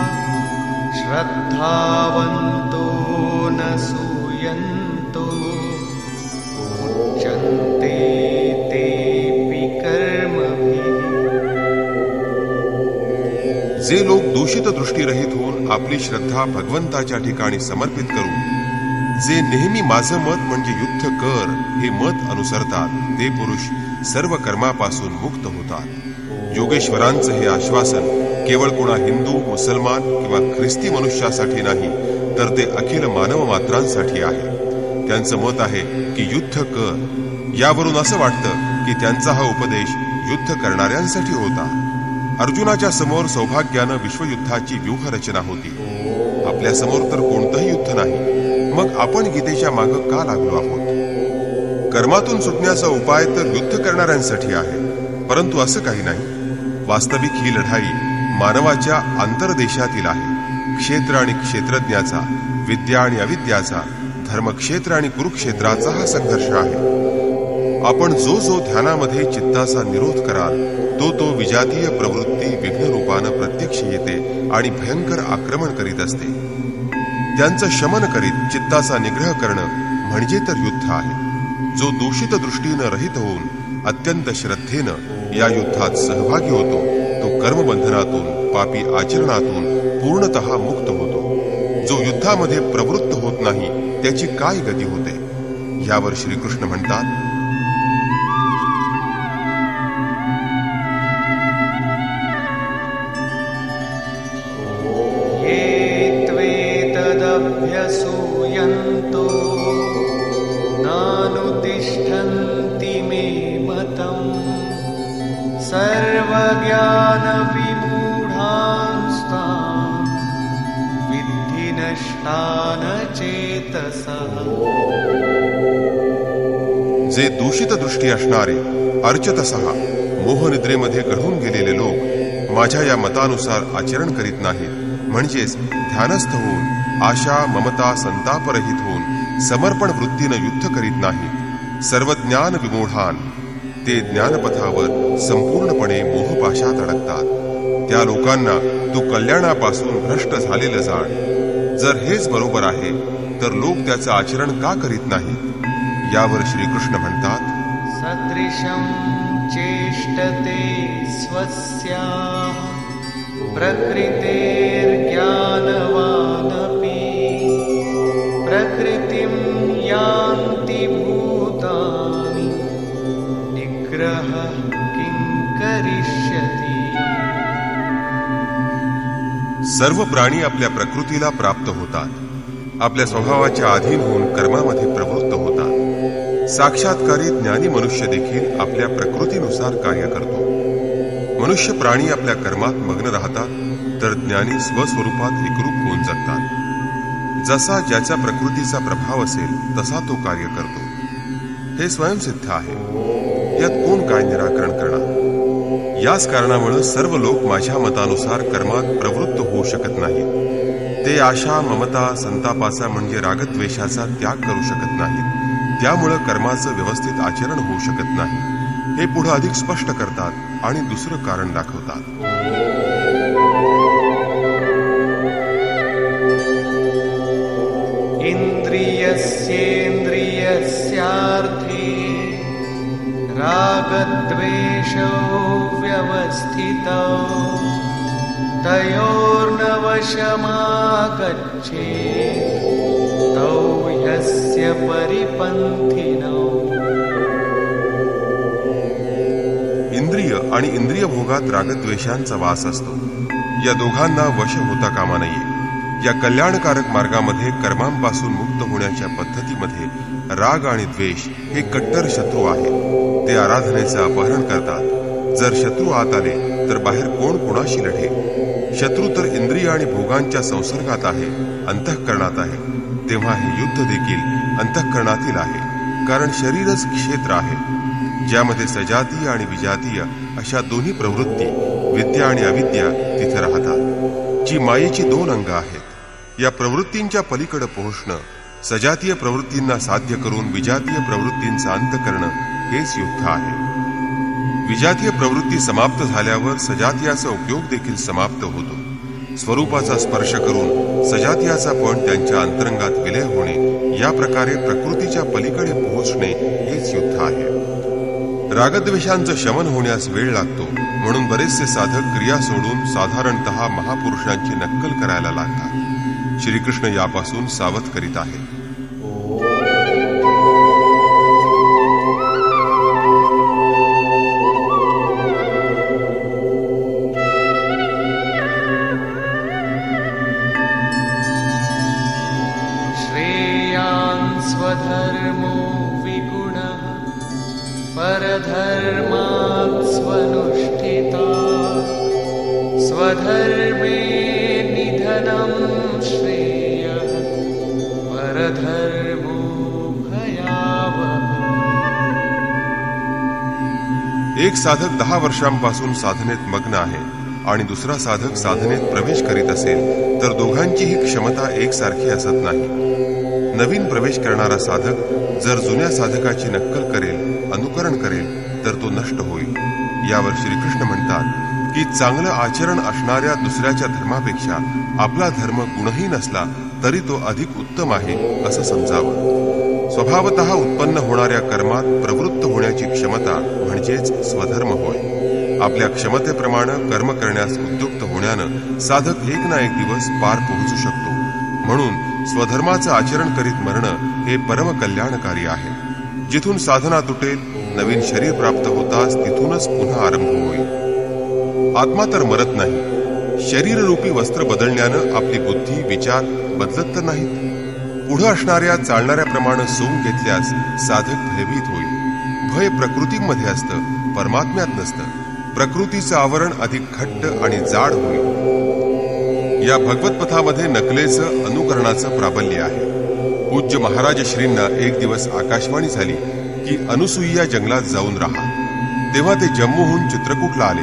श्रद्धावन्तो न सूयन्तो मुच्यन्ते तेऽपि कर्मभिः. जे लोक दूषित दृष्टीरहित होऊन आपली श्रद्धा भगवंताच्या ठिकाणी समर्पित करून जे नेहमी माझं मत म्हणजे युद्ध कर हे मत अनुसरतात ते पुरुष सर्व कर्मापासून मुक्त होतात. योगेश्वरांचं हे आश्वासन केवळ कोणा हिंदू, मुसलमान किंवा ख्रिस्ती मनुष्यासाठी नाही, तर ते अखिल मानव मात्रांसाठी आहे. त्यांचं मत आहे की युद्ध कर. यावरून असं वाटतं की त्यांचा हा उपदेश युद्ध करणाऱ्यांसाठी होता. अर्जुनाच्या समोर सौभाग्यानं विश्वयुद्धाची व्यूहरचना होती. आपल्या समोर तर कोणतंही युद्ध नाही, मग आपण गीतेच्या मागं का लागलो आहोत? कर्मातून सुटण्याचा उपाय तर युद्ध करणाऱ्यांसाठी आहे, परंतु असं काही नाही. वास्तविक ही लढाई मानवाच्या आंतरदेशातील आहे. क्षेत्र आणि क्षेत्रज्ञाचा, विद्या आणि अविद्याचा, धर्मक्षेत्र आणि कुरुक्षेत्राचा हा संघर्ष आहे. आपण जो जो ध्यानामध्ये चित्ताचा निरोध कराल तो विजातीय प्रवृत्ती विघ्नरूपानं प्रत्यक्ष येते आणि भयंकर आक्रमण करीत असते. त्यांचं शमन करीत चित्ताचा निग्रह करणं म्हणजे तर युद्ध आहे. जो दूषित दृष्टीनं रहित होऊन अत्यंत श्रद्धेनं या युद्धात सहभागी होतो तो कर्मबंधनातून, पापी आचरणातून पूर्णतः मुक्त होतो. जो युद्धामध्ये प्रवृत्त होत नाही त्याची काय गती होते? यावर श्रीकृष्ण म्हणतात, अभ्यसूयन्तो नानुतिष्ठन्ति मे मतम् सर्वज्ञानविमूढांस्तान् विद्धि नष्टान चेतसः. जे दूषित दृष्टी असणारे अर्चतसः मोहनिद्रेमध्ये गढून गेलेले लोक माझ्या या मतानुसार आचरण करीत नाहीत, म्हणजेच ध्यानस्थ होऊन आशा, ममता, संतापरहित होऊन समर्पण वृत्तीनं युद्ध करीत नाहीत. सर्व ज्ञान विमूढान ते ज्ञानपथावर संपूर्णपणे मोहपाशात अडकतात. त्या लोकांना तू कल्याणापासून भ्रष्ट झालेलं जाण. जर हेच बरोबर आहे तर लोक त्याचं आचरण का करीत नाहीत? यावर श्रीकृष्ण म्हणतात, सदृशं चेष्टते स्वस्याः प्रकृतेर्ज्ञानवानपि प्रकृतिं यान्ति भूतानि निग्रह किं करिष्यति. सर्व प्राणी आपल्या प्रकृतीला प्राप्त होतात. आपल्या स्वभावाच्या अधीन होऊन कर्मामध्ये प्रवृत्त होतात. साक्षात्कारी ज्ञानी मनुष्य देखील आपल्या प्रकृतीनुसार कार्य करतो. मनुष्य प्राणी आपल्या कर्मात मग्न राहतात, तर ज्ञानी स्वस्वरूपात एकरूप होऊन जगतात. जसा ज्याच्या प्रकृतीचा प्रभाव असेल तसा तो कार्य करतो. हे स्वयंसिद्ध आहे. यात कोण काय निराकरण करणार? याच कारणामुळे सर्व लोक माझ्या मतानुसार कर्मात प्रवृत्त होऊ शकत नाहीत. ते आशा, ममता, संतापाचा म्हणजे रागद्वेषाचा त्याग करू शकत नाहीत. त्यामुळे कर्माचं व्यवस्थित आचरण होऊ शकत नाही. हे पुढे अधिक स्पष्ट करतात आणि दुसरं कारण दाखवतात. इंद्रियस्येन्द्रियस्यार्थे रागद्वेषौ व्यवस्थितौ तयोर्न वशमागच्छेत् तौ ह्यस्य परिपन्थिनौ. इंद्रिय आणि इंद्रिय भोगात रागद्वेषांचा वास असतो. या दोघांना वश होता कामा नये. या कल्याणकारक मार्गामध्ये कर्मांपासून मुक्त होण्याच्या पद्धतीमध्ये राग आणि द्वेष हे कट्टर शत्रू आहेत. ते आराधनेचं अपहरण करतात. जर शत्रू आत आले तर बाहेर कोण कोणाशी लढे? शत्रू तर इंद्रिय आणि भोगांच्या संसर्गात आहे, अंतःकरणात आहे. तेव्हा हे युद्ध देखील अंतःकरणातील आहे. कारण शरीरच क्षेत्र आहे, ज्यामध्ये सजातीय आणि विजातीय अशा दोन्ही प्रवृत्ती, विद्या आणि अविद्या तिथे राहतात, जी मायेची दोन अंग आहेत. या प्रवृत्तींच्या पलीकडे पोहोचणं, सजातीय प्रवृत्तींना साध्य करून विजातीय प्रवृत्तींचा अंत करणं हेच युद्ध आहे. विजातीय प्रवृत्ती समाप्त झाल्यावर सजातीयाचा उपयोग देखील समाप्त होतो. स्वरूपाचा स्पर्श करून सजातीयाचा पण त्यांच्या अंतरंगात विलय होणे, या प्रकारे प्रकृतीच्या पलीकडे पोहोचणे हेच युद्ध आहे. रागद्वेषांचं शमन होण्यास वेळ लागतो, म्हणून बरेचसे साधक क्रिया सोडून साधारणतः महापुरुषांची नक्कल करायला लागतात. श्रीकृष्ण यापासून सावध करीत आहे. स्वधर्मो विगुणः परधर्मात् स्वनुष्ठिता स्वधर्मे निधनं श्रेयः परधर्मो भयावहः. एक साधक 10 वर्षांपासून साधनेत मग्न आहे आणि दुसरा साधक साधनेत प्रवेश करीत असेल तर दोघांचीही क्षमता एकसारखी असत नाही. नवीन प्रवेश करणारा साधक जर जुन्या साधकाची नक्कल करेल, अनुकरण करेल तर तो नष्ट होईल. यावर श्रीकृष्ण म्हणतात की चांगलं आचरण असणाऱ्या दुसऱ्याच्या धर्मापेक्षा आपला धर्म गुणहीन असला तरी तो अधिक उत्तम आहे असं समजावं. स्वभावतः उत्पन्न होणाऱ्या कर्मात प्रवृत्त होण्याची क्षमता म्हणजेच स्वधर्म होय. आपल्या क्षमतेप्रमाणे कर्म करण्यास उद्युक्त होण्यानं साधक एक ना एक दिवस पार पोहोचू शकतो. म्हणून स्वधर्माचं आचरण करीत मरणं हे परमकल्याणकारी आहे. जिथून साधना तुटेल, नवीन शरीर प्राप्त होताच तिथूनच पुन्हा आरंभ होईल. आत्मा तर मरत नाही. शरीररूपी वस्त्र बदलण्यानं आपली बुद्धी, विचार बदलत तर नाहीत. पुढे असणाऱ्या चालणाऱ्याप्रमाणे सोंग घेतल्यास साधक भयभीत होईल. भय प्रकृतीमध्ये असतं, परमात्म्यात नसतं. प्रकृतीचं आवरण अधिक घट्ट आणि जाड होईल. या भगवत पथामध्ये नकलेचं, अनुकरणाचं प्राबल्य आहे. पूज्य महाराज श्रींना एक दिवस आकाशवाणी झाली की अनुसूया जंगलात जाऊन राहा. तेव्हा ते जम्मूहून चित्रकूटला आले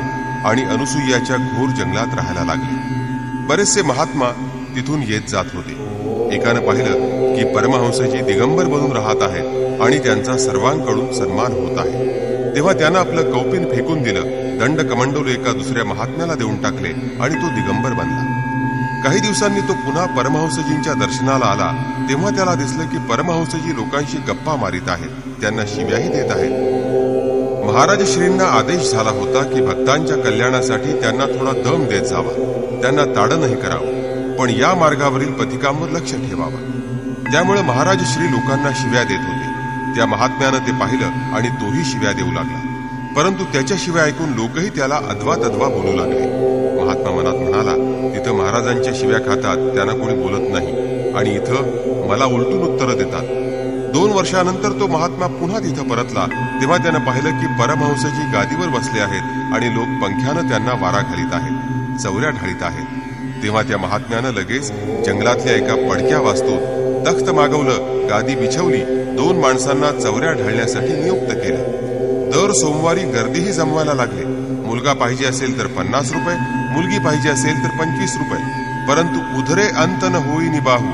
आणि अनुसूयाच्या घोर जंगलात राहायला लागले. बरेचसे महात्मा तिथून येत जात होते. एकानं पाहिलं की परमहंसजी दिगंबर बनून राहत आहेत आणि त्यांचा सर्वांकडून सन्मान होत आहे. तेव्हा त्यानं आपलं कौपिन फेकून दिलं, दंड कमंडलू एका दुसऱ्या महात्म्याला देऊन टाकले आणि तो दिगंबर बनला. काही दिवसांनी तो पुन्हा परमहंसजींच्या दर्शनाला आला. तेव्हा त्याला दिसलं की परमहंसजी लोकांशी गप्पा मारित आहेत, त्यांना शिव्याही देत आहेत. महाराज श्रींना आदेश झाला होता की भक्तांच्या कल्याणासाठी त्यांना थोडा दम देत जावा, त्यांना ताडणही करावं, पण या मार्गावरील पथिकांवर लक्ष ठेवावं. त्यामुळे महाराज श्री लोकांना शिव्या देत होते. त्या महात्म्यानं ते पाहिलं आणि तोही शिव्या देऊ लागला. परंतु त्याच्या शिव्या ऐकून लोकही त्याला अद्वा तद्वा बोलू लागले. महात्मा मनात म्हणाला, तिथं महाराजांच्या शिव्या खातात, त्यांना कोणी बोलत नाही आणि इथं मला उलटून उत्तरं देतात. 2 वर्षानंतर तो महात्मा पुन्हा तिथं परतला. तेव्हा त्यानं पाहिलं की परमहंसजी गादीवर बसले आहेत आणि लोक पंख्यानं त्यांना वारा घालीत आहेत, चवऱ्या ढाळीत आहेत. तेव्हा त्या महात्म्यानं लगेच जंगलातल्या एका पडक्या वास्तूत तख्त मागवलं, गादी बिछवली, 2 माणसांना चवऱ्या ढाळण्यासाठी नियुक्त केलं. दर सोमवारी गर्दीही जमवायला लागले. मुलगा पाहिजे असेल तर 50 रुपये, मुलगी पाहिजे असेल तर 25 रुपये. परंतु उधरे अंत न होई निबाहू.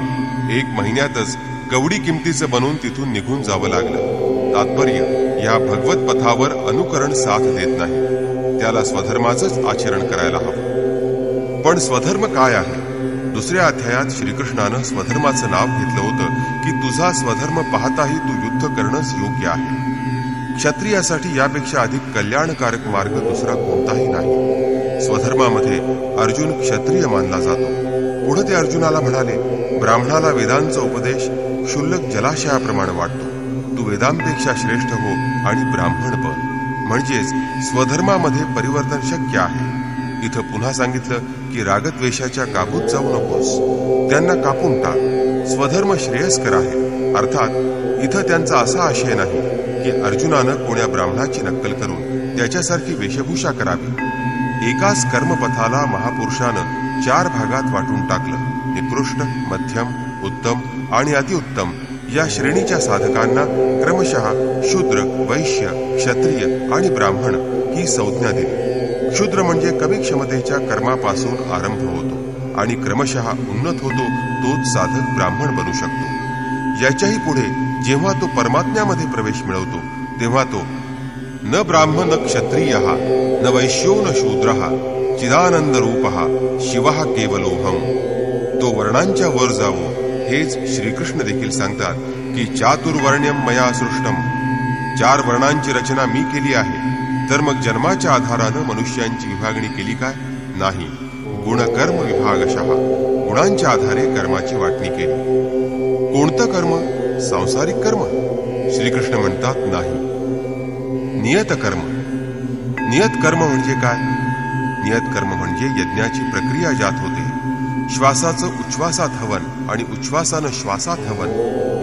1 महिन्यातच कवडी किमतीचं बनून तिथून निघून जावं लागलं. तात्पर्य, या भगवत पथावर अनुकरण साथ देत नाही. त्याला स्वधर्माचंच आचरण करायला हवं. पण स्वधर्म काय आहे? दुसऱ्या अध्यायात श्रीकृष्णानं स्वधर्माचं नाव घेतलं होतं की तुझा स्वधर्म पाहताही तू युद्ध करणंच योग्य आहे. क्षत्रियासाठी यापेक्षा अधिक कल्याणकारक मार्ग दुसरा कोणताही नाही. स्वधर्मामध्ये अर्जुन क्षत्रिय मानला जातो. पुढे ते अर्जुनाला म्हणाले, ब्राह्मणाला वेदांचा उपदेश क्षुल्लक जलाशयाप्रमाणे वाटतो. तू वेदांपेक्षा श्रेष्ठ हो आणि ब्राह्मण बन. म्हणजेच स्वधर्मामध्ये परिवर्तन शक्य आहे. इथं पुन्हा सांगितलं की रागद्वेषाच्या काबूत जाऊ नकोस, त्यांना कापून टाक. स्वधर्म श्रेयस्कर आहे. अर्थात इथं त्यांचा असा आशय नाही की अर्जुनानं कोण्या ब्राह्मणाची नक्कल करून त्याच्यासारखी वेशभूषा करावी. एकाच कर्मपथाला महापुरुषानं 4 भागात वाटून टाकलं. निकृष्ट, मध्यम, उत्तम आणि अतिउत्तम या श्रेणीच्या साधकांना क्रमशः शूद्र, वैश्य, क्षत्रिय आणि ब्राह्मण ही संज्ञा दिली. शूद्र म्हणजे कमी क्षमतेच्या कर्मापासून आरंभ होतो आणि क्रमशः उन्नत होतो तोच साधक ब्राह्मण बनू शकतो. याच्याही पुढे जेव्हा तो परमात्म्यामध्ये प्रवेश मिळवतो तेव्हा तो न ब्राह्मण न क्षत्रियः न वैश्यो न शूद्रः चिदानंद रूपः शिवः केवलोहम. तो वर्णांच्या वर जावो. हेच श्रीकृष्ण देखील सांगतात की चातुर्वर्ण्यम मया सृष्टम 4 वर्णांची रचना मी केली आहे, तर मग जन्माच्या आधारानं मनुष्यांची विभागणी केली काय? नाही. गुणकर्म विभागशः गुणांच्या आधारे कर्माची वाटणी केली. कोणतं कर्म? सांसारिक कर्म? श्रीकृष्ण म्हणतात नाही. नियत कर्म. नियत कर्म म्हणजे काय? नियत कर्म म्हणजे यज्ञाची प्रक्रिया ज्यात होते. श्वासाचं उच्छ्वासात हवन आणि उच्छ्वासानं श्वासात हवन,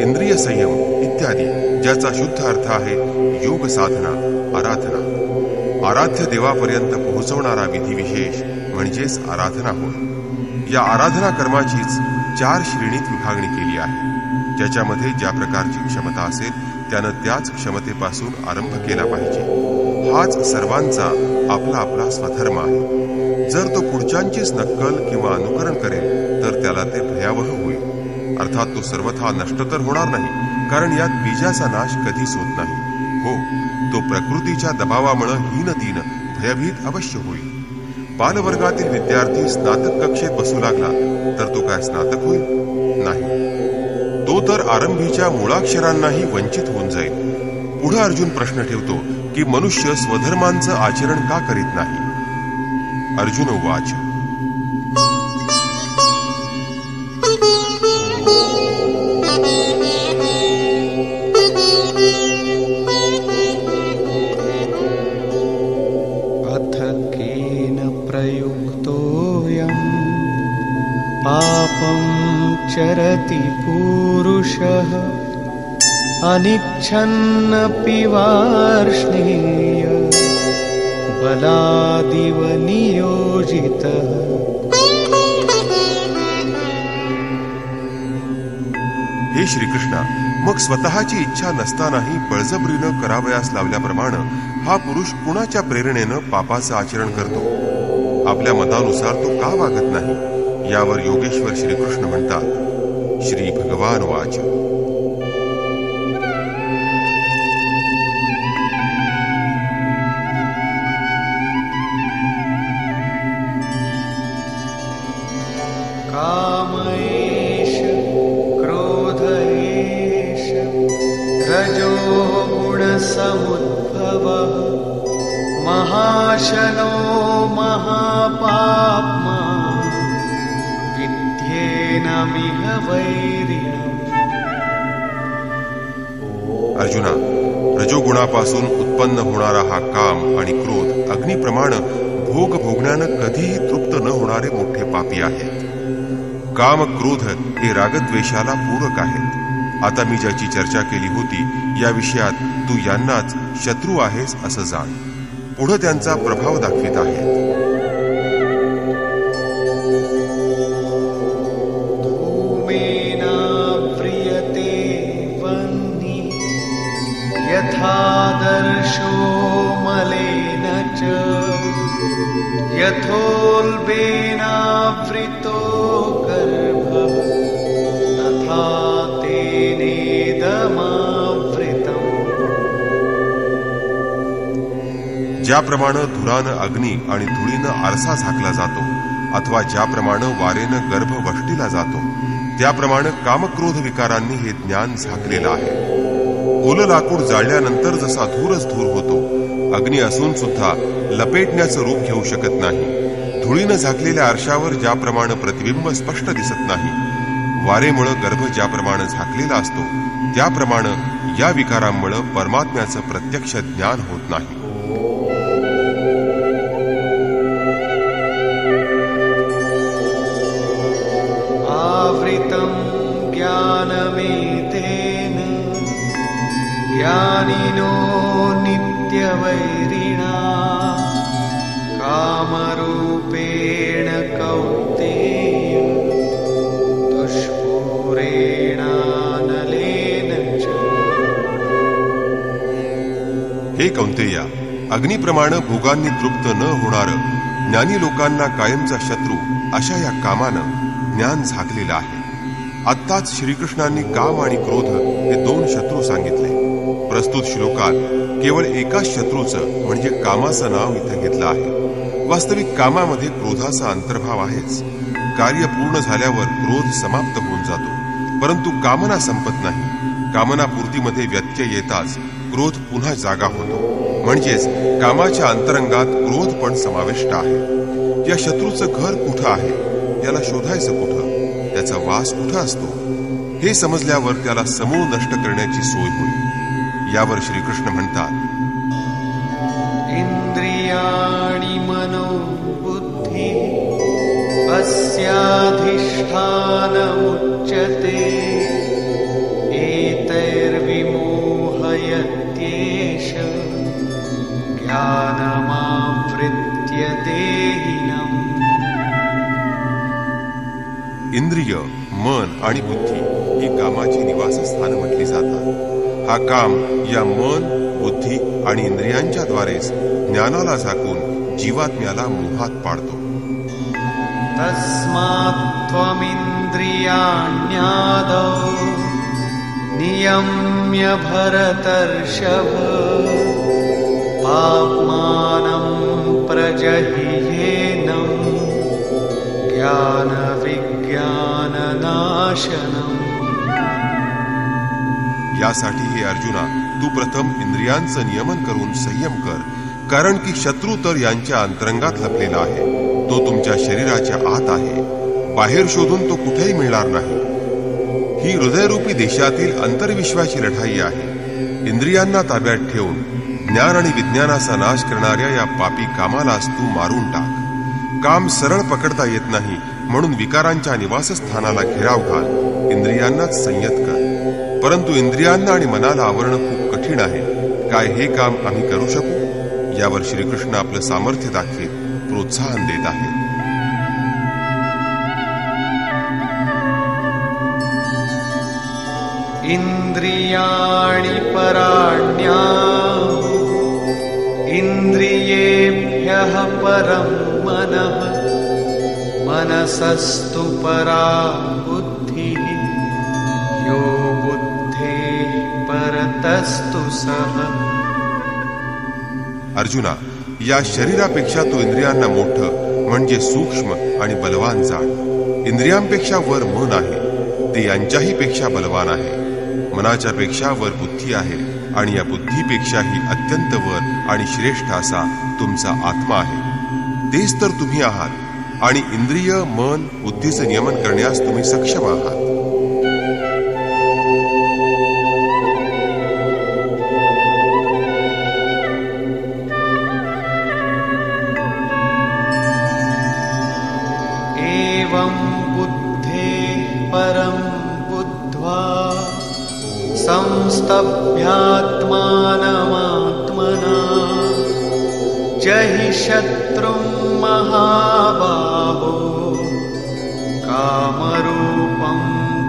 इंद्रिय संयम इत्यादी, ज्याचा शुद्ध अर्थ आहे योग साधना, आराधना. आराध्य देवापर्यंत पोहोचवणारा विधिविशेष म्हणजेच आराधना होय. या आराधना कर्माचीच 4 श्रेणीत विभागणी केली आहे. ज्याच्यामध्ये ज्या प्रकारची क्षमता असेल त्यानं त्याच क्षमतेपासून आरंभ केला पाहिजे. हाच सर्वांचा आपला आपला स्वधर्म आहे. जर तो पुढच्यांचीच नक्कल किंवा अनुकरण करेल तर त्याला ते भयावह होईल. अर्थात तो सर्वथा नष्ट तर होणार नाही, कारण यात बीजाचा नाश कधीच होत नाही. हो, तो प्रकृतीच्या दबावामुळे हीनतीन भयभीत अवश्य होईल. बालवर्गातील विद्यार्थी स्नातक कक्षेत बसू लागला तर तो काय स्नातक होईल? नाही. तो तर आरंभीच्या मुळाक्षरांनाही वंचित होऊन जाईल. पुढे अर्जुन प्रश्न ठेवतो की मनुष्य स्वधर्मांचं आचरण का करीत नाही? अर्जुन उवाच. अथ केन प्रयुक्तोऽयं पापं चरति पुरुषः अनिच्छन्नपि वार्ष्णेय बलादिव नियोजितः. हे श्रीकृष्णा, मग स्वतःची इच्छा नसतानाही बळजबरीनं करावयास लावल्याप्रमाणे हा पुरुष कुणाच्या प्रेरणेनं पापाचं आचरण करतो? आपल्या मतानुसार तो का वागत नाही? यावर योगेश्वर श्रीकृष्ण म्हणतात. श्री भगवान वाच. कामैष क्रोधैष रजो गुणसमुद्भवः महाशनो महापाप्मा विद्येनमिह वैरिणम्. अर्जुना, रजोगुणापासून उत्पन्न होणारा हा काम आणि क्रोध अग्निप्रमाणे भोग भोगण्यानं कधीही तृप्त न होणारे मोठे पापी आहेत. काम क्रोध हे रागद्वेषाला पूरक आहेत. आता मी ज्याची चर्चा केली होती या विषयात तू यांनाच शत्रू आहेस असं जाण. पुढे त्यांचा प्रभाव दाखवित आहेत. धूमेनाव्रियते वह्नि यथादर्शो मलेन च यथोल्बेनावृतो गर्भः तथा तेनेदमावृतम्. ज्याप्रमाणे धुरानं अग्नी आणि धुळीनं आरसा झाकला जातो, अथवा ज्याप्रमाणे वारेनं गर्भ वष्टीला जातो, त्याप्रमाणे कामक्रोध विकारांनी हे ज्ञान झाकलेलं आहे. ओलं लाकूड जाळल्यानंतर जसा धूरच धूर होतो, अग्नी असून सुद्धा लपेटण्याचं रूप घेऊ शकत नाही. धुळीनं झाकलेल्या आरशावर ज्याप्रमाणे प्रतिबिंब स्पष्ट दिसत नाही, वारेमुळे गर्भ ज्याप्रमाणे झाकलेला असतो, त्याप्रमाणे या विकारांमुळे परमात्म्याचं प्रत्यक्ष ज्ञान होत नाही. आवृतं ज्ञानमेतेन ज्ञानिनो नित्यवैरिणा कामरूपेण कौन्तेय दुष्पूरेणानलेन च. हे कौंतेया, अग्निप्रमाणे भोगांनी तृप्त न होणारं, ज्ञानी लोकांना कायमचा शत्रू अशा या कामानं ज्ञान झाकलेलं आहे. आत्ताच श्रीकृष्णांनी काम आणि क्रोध हे 2 शत्रू सांगितले. प्रस्तुत श्लोकात केवळ एकाच शत्रूचं म्हणजे कामाचं नाव इथं घेतलं आहे. वास्तविक कामामध्ये क्रोधाचा अंतर्भाव आहेच. कार्य पूर्ण झाल्यावर क्रोध समाप्त होऊन जातो, परंतु कामना संपत नाही. कामनापूर्तीमध्ये व्यत्यय येताच क्रोध पुन्हा जागा होतो. म्हणजेच कामाच्या अंतरंगात क्रोध पण समाविष्ट आहे. या शत्रूचं घर कुठं आहे, याला शोधायचं कुठं, त्याचा वास कुठं असतो, हे समजल्यावर त्याला समूळ नष्ट करण्याची सोय होईल. यावर श्रीकृष्ण म्हणतात, इंद्रियाणि मनो बुद्धि अस्याधिष्ठानमुच्यते एतैर्विमोहयत्येष ज्ञानमावृत्य देहिनम्. इंद्रिय, मन आणि बुद्धी ही कामाची निवासस्थान म्हटली जातात. हा काम या मन, बुद्धी आणि इंद्रियांच्या द्वारेच ज्ञानाला झाकून जीवात्म्याला मोहात पाडतो. तस्मात् त्वमिन्द्रियाण्यादौ नियम्य भरतर्षभ पाप्मानं प्रजह्येनं ज्ञानविज्ञाननाशनम्. यासाठी हे अर्जुना, तू प्रथम इंद्रियांचं नियमन करून संयम कर, कारण की शत्रू तर यांच्या अंतरंगात लपलेला आहे. तो तुमच्या शरीराच्या आत आहे, बाहेर शोधून तो कुठेही मिळणार नाही. ही हृदयरूपी देशातील अंतर्विश्वाची लढाई आहे. इंद्रियांना ताब्यात ठेवून ज्ञान आणि विज्ञानाचा नाश करणाऱ्या या पापी कामालाच तू मारून टाक. काम सरळ पकडता येत नाही, म्हणून विकारांच्या निवासस्थानाला घेराव घाल, इंद्रियांनाच संयत कर. परंतु इंद्रियांना आणि मनाला आवरणं खूप कठीण आहे. काय हे काम आम्ही करू शकू? यावर श्रीकृष्ण आपलं सामर्थ्य दाखवीत प्रोत्साहन देत आहेत. इंद्रियाणि पराण्याहुः इंद्रियेभ्यः परं मनः मनसस्तु परा बुद्धिः यो बुद्धेः परतस्तु सः. अर्जुना, या शरीरापेक्षा तो इंद्रियांना मोठं म्हणजे सूक्ष्म आणि बलवान जाण. इंद्रियांपेक्षा वर मन आहे, ते यांच्याही पेक्षा बलवान आहे. मनाच्या पेक्षा वर बुद्धी आहे आणि या बुद्धीपेक्षाही अत्यंत वर आणि श्रेष्ठ असा तुमचा आत्मा आहे. तेच तर तुम्ही आहात आणि इंद्रिय, मन, बुद्धीचं नियमन करण्यास तुम्ही सक्षम आहात. परं बुद्ध्वा संस्तभ्यात्मानमात्मना जहि शत्रुं महाबाहो कामरूपं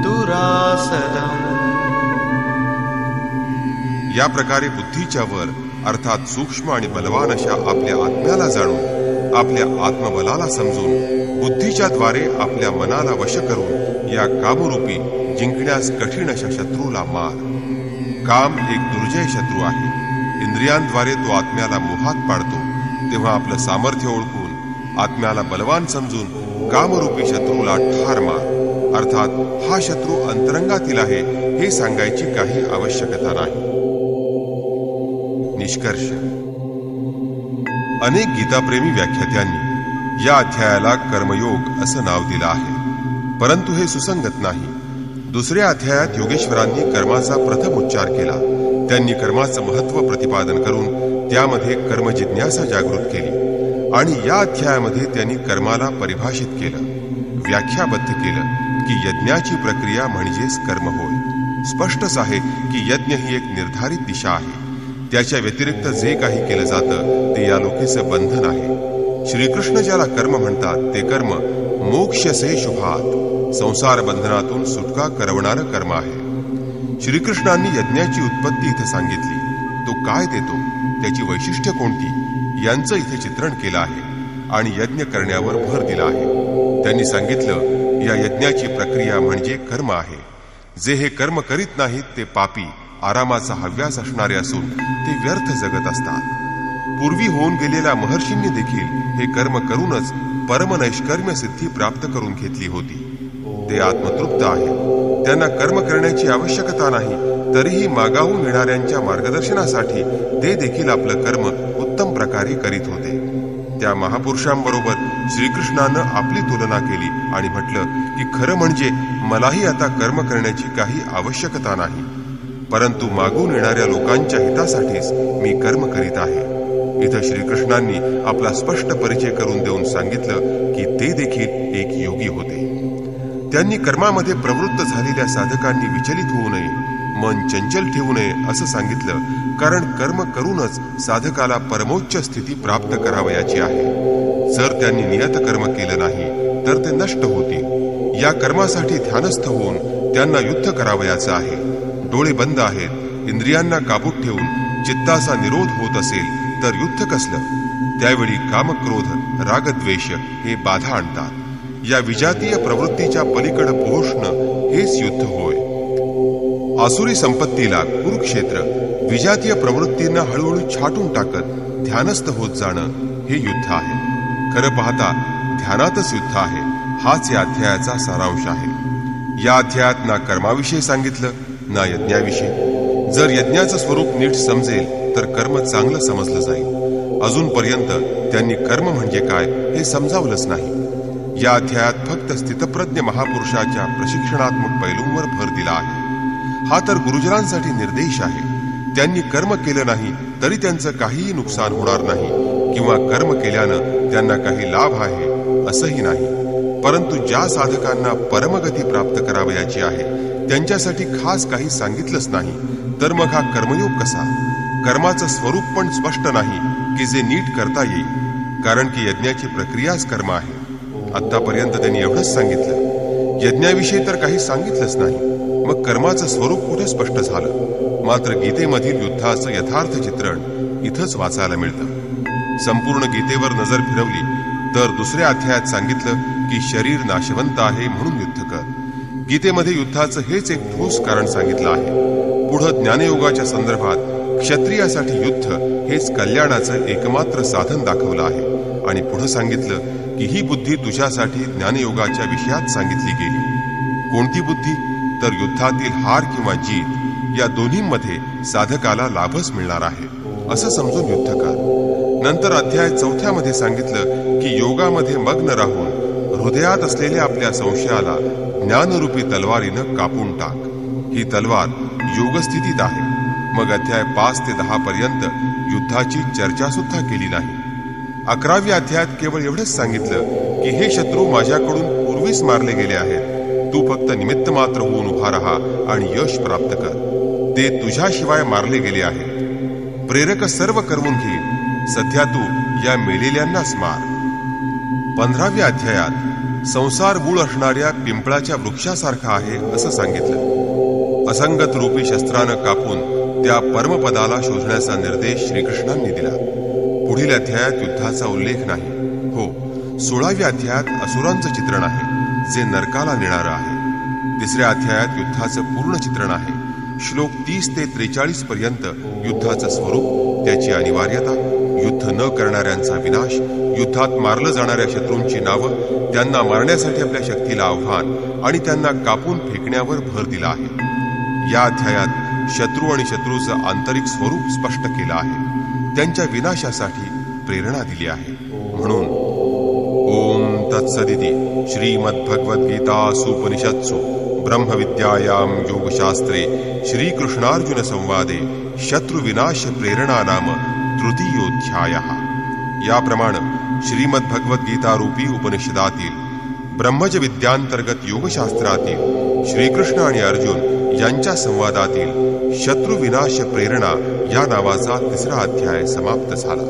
दुरासदम्. या प्रकारे बुद्धीच्या वर अर्थात सूक्ष्म आणि बलवान अशा आपल्या आत्म्याला जाणून, आपल्या आत्मबलाला समजून, बुद्धीच्या द्वारे आपल्या मनाला वश करून या कामरूपी जिंकण्यास कठीण अशा शत्रूला मार. काम एक दुर्जय शत्रू आहे. इंद्रियांद्वारे तो आत्म्याला मोहात पाडतो. तेव्हा आपलं सामर्थ्य ओळखून, आत्म्याला बलवान समजून कामरूपी शत्रूला ठार मार. अर्थात हा शत्रू अंतरंगातील आहे हे सांगायची काही आवश्यकता नाही. निष्कर्ष. अनेक गीताप्रेमी व्याख्यात्यांनी या अध्यायाला कर्मयोग असं नाव दिलं आहे, परंतु हे सुसंगत नाही. दुसऱ्या अध्यायात योगेश्वरांनी कर्माचा प्रथम उच्चार केला. त्यांनी कर्माचं महत्व प्रतिपादन करून त्यामध्ये कर्मजिज्ञासा जागृत केली आणि या अध्यायामध्ये त्यांनी कर्माला परिभाषित केलं, व्याख्याबद्ध केलं की यज्ञाची प्रक्रिया म्हणजेच कर्म होय. स्पष्टच आहे की यज्ञ ही एक निर्धारित दिशा आहे. त्याच्या व्यतिरिक्त जे काही केलं जातं ते या लोकेचं बंधन आहे. श्रीकृष्ण ज्याला कर्म म्हणतात ते कर्म मोक्षसे शुभात, संसार बंधनातून सुटका करवणारं कर्म आहे. श्रीकृष्णांनी यज्ञाची उत्पत्ती इथे सांगितली. तो काय देतो, त्याची वैशिष्ट्य कोणती, यांचं इथे चित्रण केलं आहे आणि यज्ञ करण्यावर भर दिला आहे. त्यांनी सांगितलं, या यज्ञाची प्रक्रिया म्हणजे कर्म आहे. जे हे कर्म करीत नाहीत ते पापी, आरामाचा हव्यास असणारे असून ते व्यर्थ जगत असतात. पूर्वी होऊन गेलेल्या महर्षींनी देखील हे कर्म करूनच परमनैष्कर्म्य सिद्धी प्राप्त करून घेतली होती. ते आत्मतृप्त आहेत. त्यांना कर्म करण्याची आवश्यकता नाही तरीही मागाहून येणाऱ्यांच्या मार्गदर्शनासाठी ते देखील आपलं कर्म उत्तम प्रकारे करीत होते. त्या महापुरुषांबरोबर श्रीकृष्णानं आपली तुलना केली आणि म्हटलं की खरं म्हणजे मलाही आता कर्म करण्याची काही आवश्यकता नाही, परंतु मागून येणाऱ्या लोकांच्या हितासाठीच मी कर्म करीत आहे. इथं श्रीकृष्णांनी आपला स्पष्ट परिचय करून देऊन सांगितलं की ते देखील एक योगी होते. त्यांनी कर्मामध्ये प्रवृत्त झालेल्या साधकांनी विचलित होऊ नये, मन चंचल ठेवू नये असं सांगितलं, कारण कर्म करूनच साधकाला परमोच्च स्थिती प्राप्त करावयाची आहे. जर त्यांनी नियत कर्म केलं नाही तर ते नष्ट होतील. या कर्मासाठी ध्यानस्थ होऊन त्यांना युद्ध करावयाचं आहे. डोळे बंद आहेत, इंद्रियांना काबूत ठेवून चित्ताचा निरोध होत असेल तर युद्ध कसलं? त्यावेळी कामक्रोध रागद्वेष हे बाधा आणतात. या विजातीय प्रवृत्तीच्या पलीकडे पोहोचणं हेच युद्ध होय. आसुरी संपत्तीला कुरुक्षेत्र, विजातीय प्रवृत्तींना हळूहळू छाटून टाकत ध्यानस्थ होत जाणं हे युद्ध आहे. खरं पाहता ध्यानातच युद्ध आहे, हाच या अध्यायाचा सारांश आहे. या अध्यायात ना कर्माविषयी सांगितलं ना यज्ञाविषयी. जर यज्ञाचं स्वरूप नीट समजेल तर कर्म चांगलं समजलं जाईल. अजूनपर्यंत त्यांनी कर्म म्हणजे काय हे समजावलंच नाही. या अध्यायात फक्त स्थितप्रज्ञ महापुरुषाच्या प्रशिक्षणात्मक पैलूंवर भर दिला आहे. हा तर गुरुजनांसाठी निर्देश आहे. त्यांनी कर्म केलं नाही तरी त्यांचं काहीही नुकसान होणार नाही, किंवा कर्म केल्यानं त्यांना काही लाभ आहे असंही नाही. परंतु ज्या साधकांना परमगती प्राप्त करावयाची आहे त्यांच्यासाठी खास काही सांगितलंच नाही, तर मग हा कर्मयोग कसा? कर्माचं स्वरूप पण स्पष्ट नाही की जे नीट करता येईल, कारण की यज्ञाची प्रक्रियाच कर्म आहे. आतापर्यंत त्यांनी एवढंच सांगितलं. यज्ञाविषयी तर काही सांगितलंच नाही, मग कर्माचं स्वरूप कुठे स्पष्ट झालं? मात्र गीतेमधील युद्धाचं यथार्थ चित्रण इथंच वाचायला मिळतं. संपूर्ण गीतेवर नजर फिरवली तर दुसऱ्या अध्यायात सांगितलं की शरीर नाशवंत आहे म्हणून युद्ध कर. गीतेमध्ये युद्धाचं हेच एक ठोस कारण सांगितलं आहे. पुढं ज्ञानयोगाच्या संदर्भात क्षत्रियासाठी युद्ध हेच कल्याणाचं एकमात्र साधन दाखवलं आहे. आणि पुढे सांगितलं की ही बुद्धी तुझ्यासाठी ज्ञानयोगाच्या विषयात सांगितली गेली. कोणती बुद्धी? तर युद्धातील हार किंवा जीत या दोन्हीमध्ये साधकाला लाभच मिळणार आहे असं समजून युद्ध कर. नंतर अध्याय 4 मध्ये सांगितलं की योगामध्ये मग्न राहून हृदयात असलेल्या आपल्या संशयाला ज्ञानरूपी तलवारीनं कापून टाक. ही तलवार योगस्थितीत आहे. मग अध्याय 5 ते 10 पर्यंत युद्धाची चर्चा सुद्धा केली नाही. 11व्या अध्यायात केवळ एवढंच सांगितलं की हे शत्रू माझ्याकडून पूर्वीच मारले गेले आहेत. तू फक्त निमित्त मात्र होऊन उभा राहा आणि यश प्राप्त कर. ते तुझ्याशिवाय मारले गेले आहेत. प्रेरक सर्व करवून घे. सध्या तू या मेलेल्यांनाच मार. 15व्या अध्यायात संसार मूळ असणाऱ्या पिंपळाच्या वृक्षासारखा आहे असं सांगितलं. असंगत रूपी शस्त्रानं कापून त्या परमपदाला शोधण्याचा निर्देश श्रीकृष्णांनी दिला. पुढील अध्यायात युद्धाचा उल्लेख नाही. हो, 16व्या अध्यायात असुरांचं चित्रण आहे जे नरकाला नेणारं आहे. 3ऱ्या अध्यायात युद्धाचं पूर्ण चित्रण आहे. श्लोक 30 ते 43 पर्यंत युद्धाचं स्वरूप, त्याची अनिवार्यता, युद्ध न करणाऱ्यांचा विनाश, युद्धात मारलं जाणाऱ्या शत्रूंची नावं, त्यांना मारण्यासाठी आपल्या शक्तीला आव्हान आणि त्यांना कापून फेकण्यावर भर दिला आहे. या अध्यायात शत्रू आणि शत्रूचं आंतरिक स्वरूप स्पष्ट केलं आहे. त्यांच्या विनाशासाठी प्रेरणा दिली आहे. म्हणून ओम तत्सदिति श्रीमद्भगवद्गीतासूपनिषत्सु ब्रह्मविद्यायां योगशास्त्रे श्रीकृष्णार्जुन संवादे शत्रुविनाश प्रेरणा नाम तृतीयोऽध्यायः. याप्रमाणे श्रीमद्भगवद्गीतारूपी उपनिषदातील ब्रह्मज विद्यांतर्गत योगशास्त्रातील श्रीकृष्ण आणि अर्जुन यांच्या संवादातील शत्रुविनाश प्रेरणा या नावाचा 3रा अध्याय समाप्त झाला.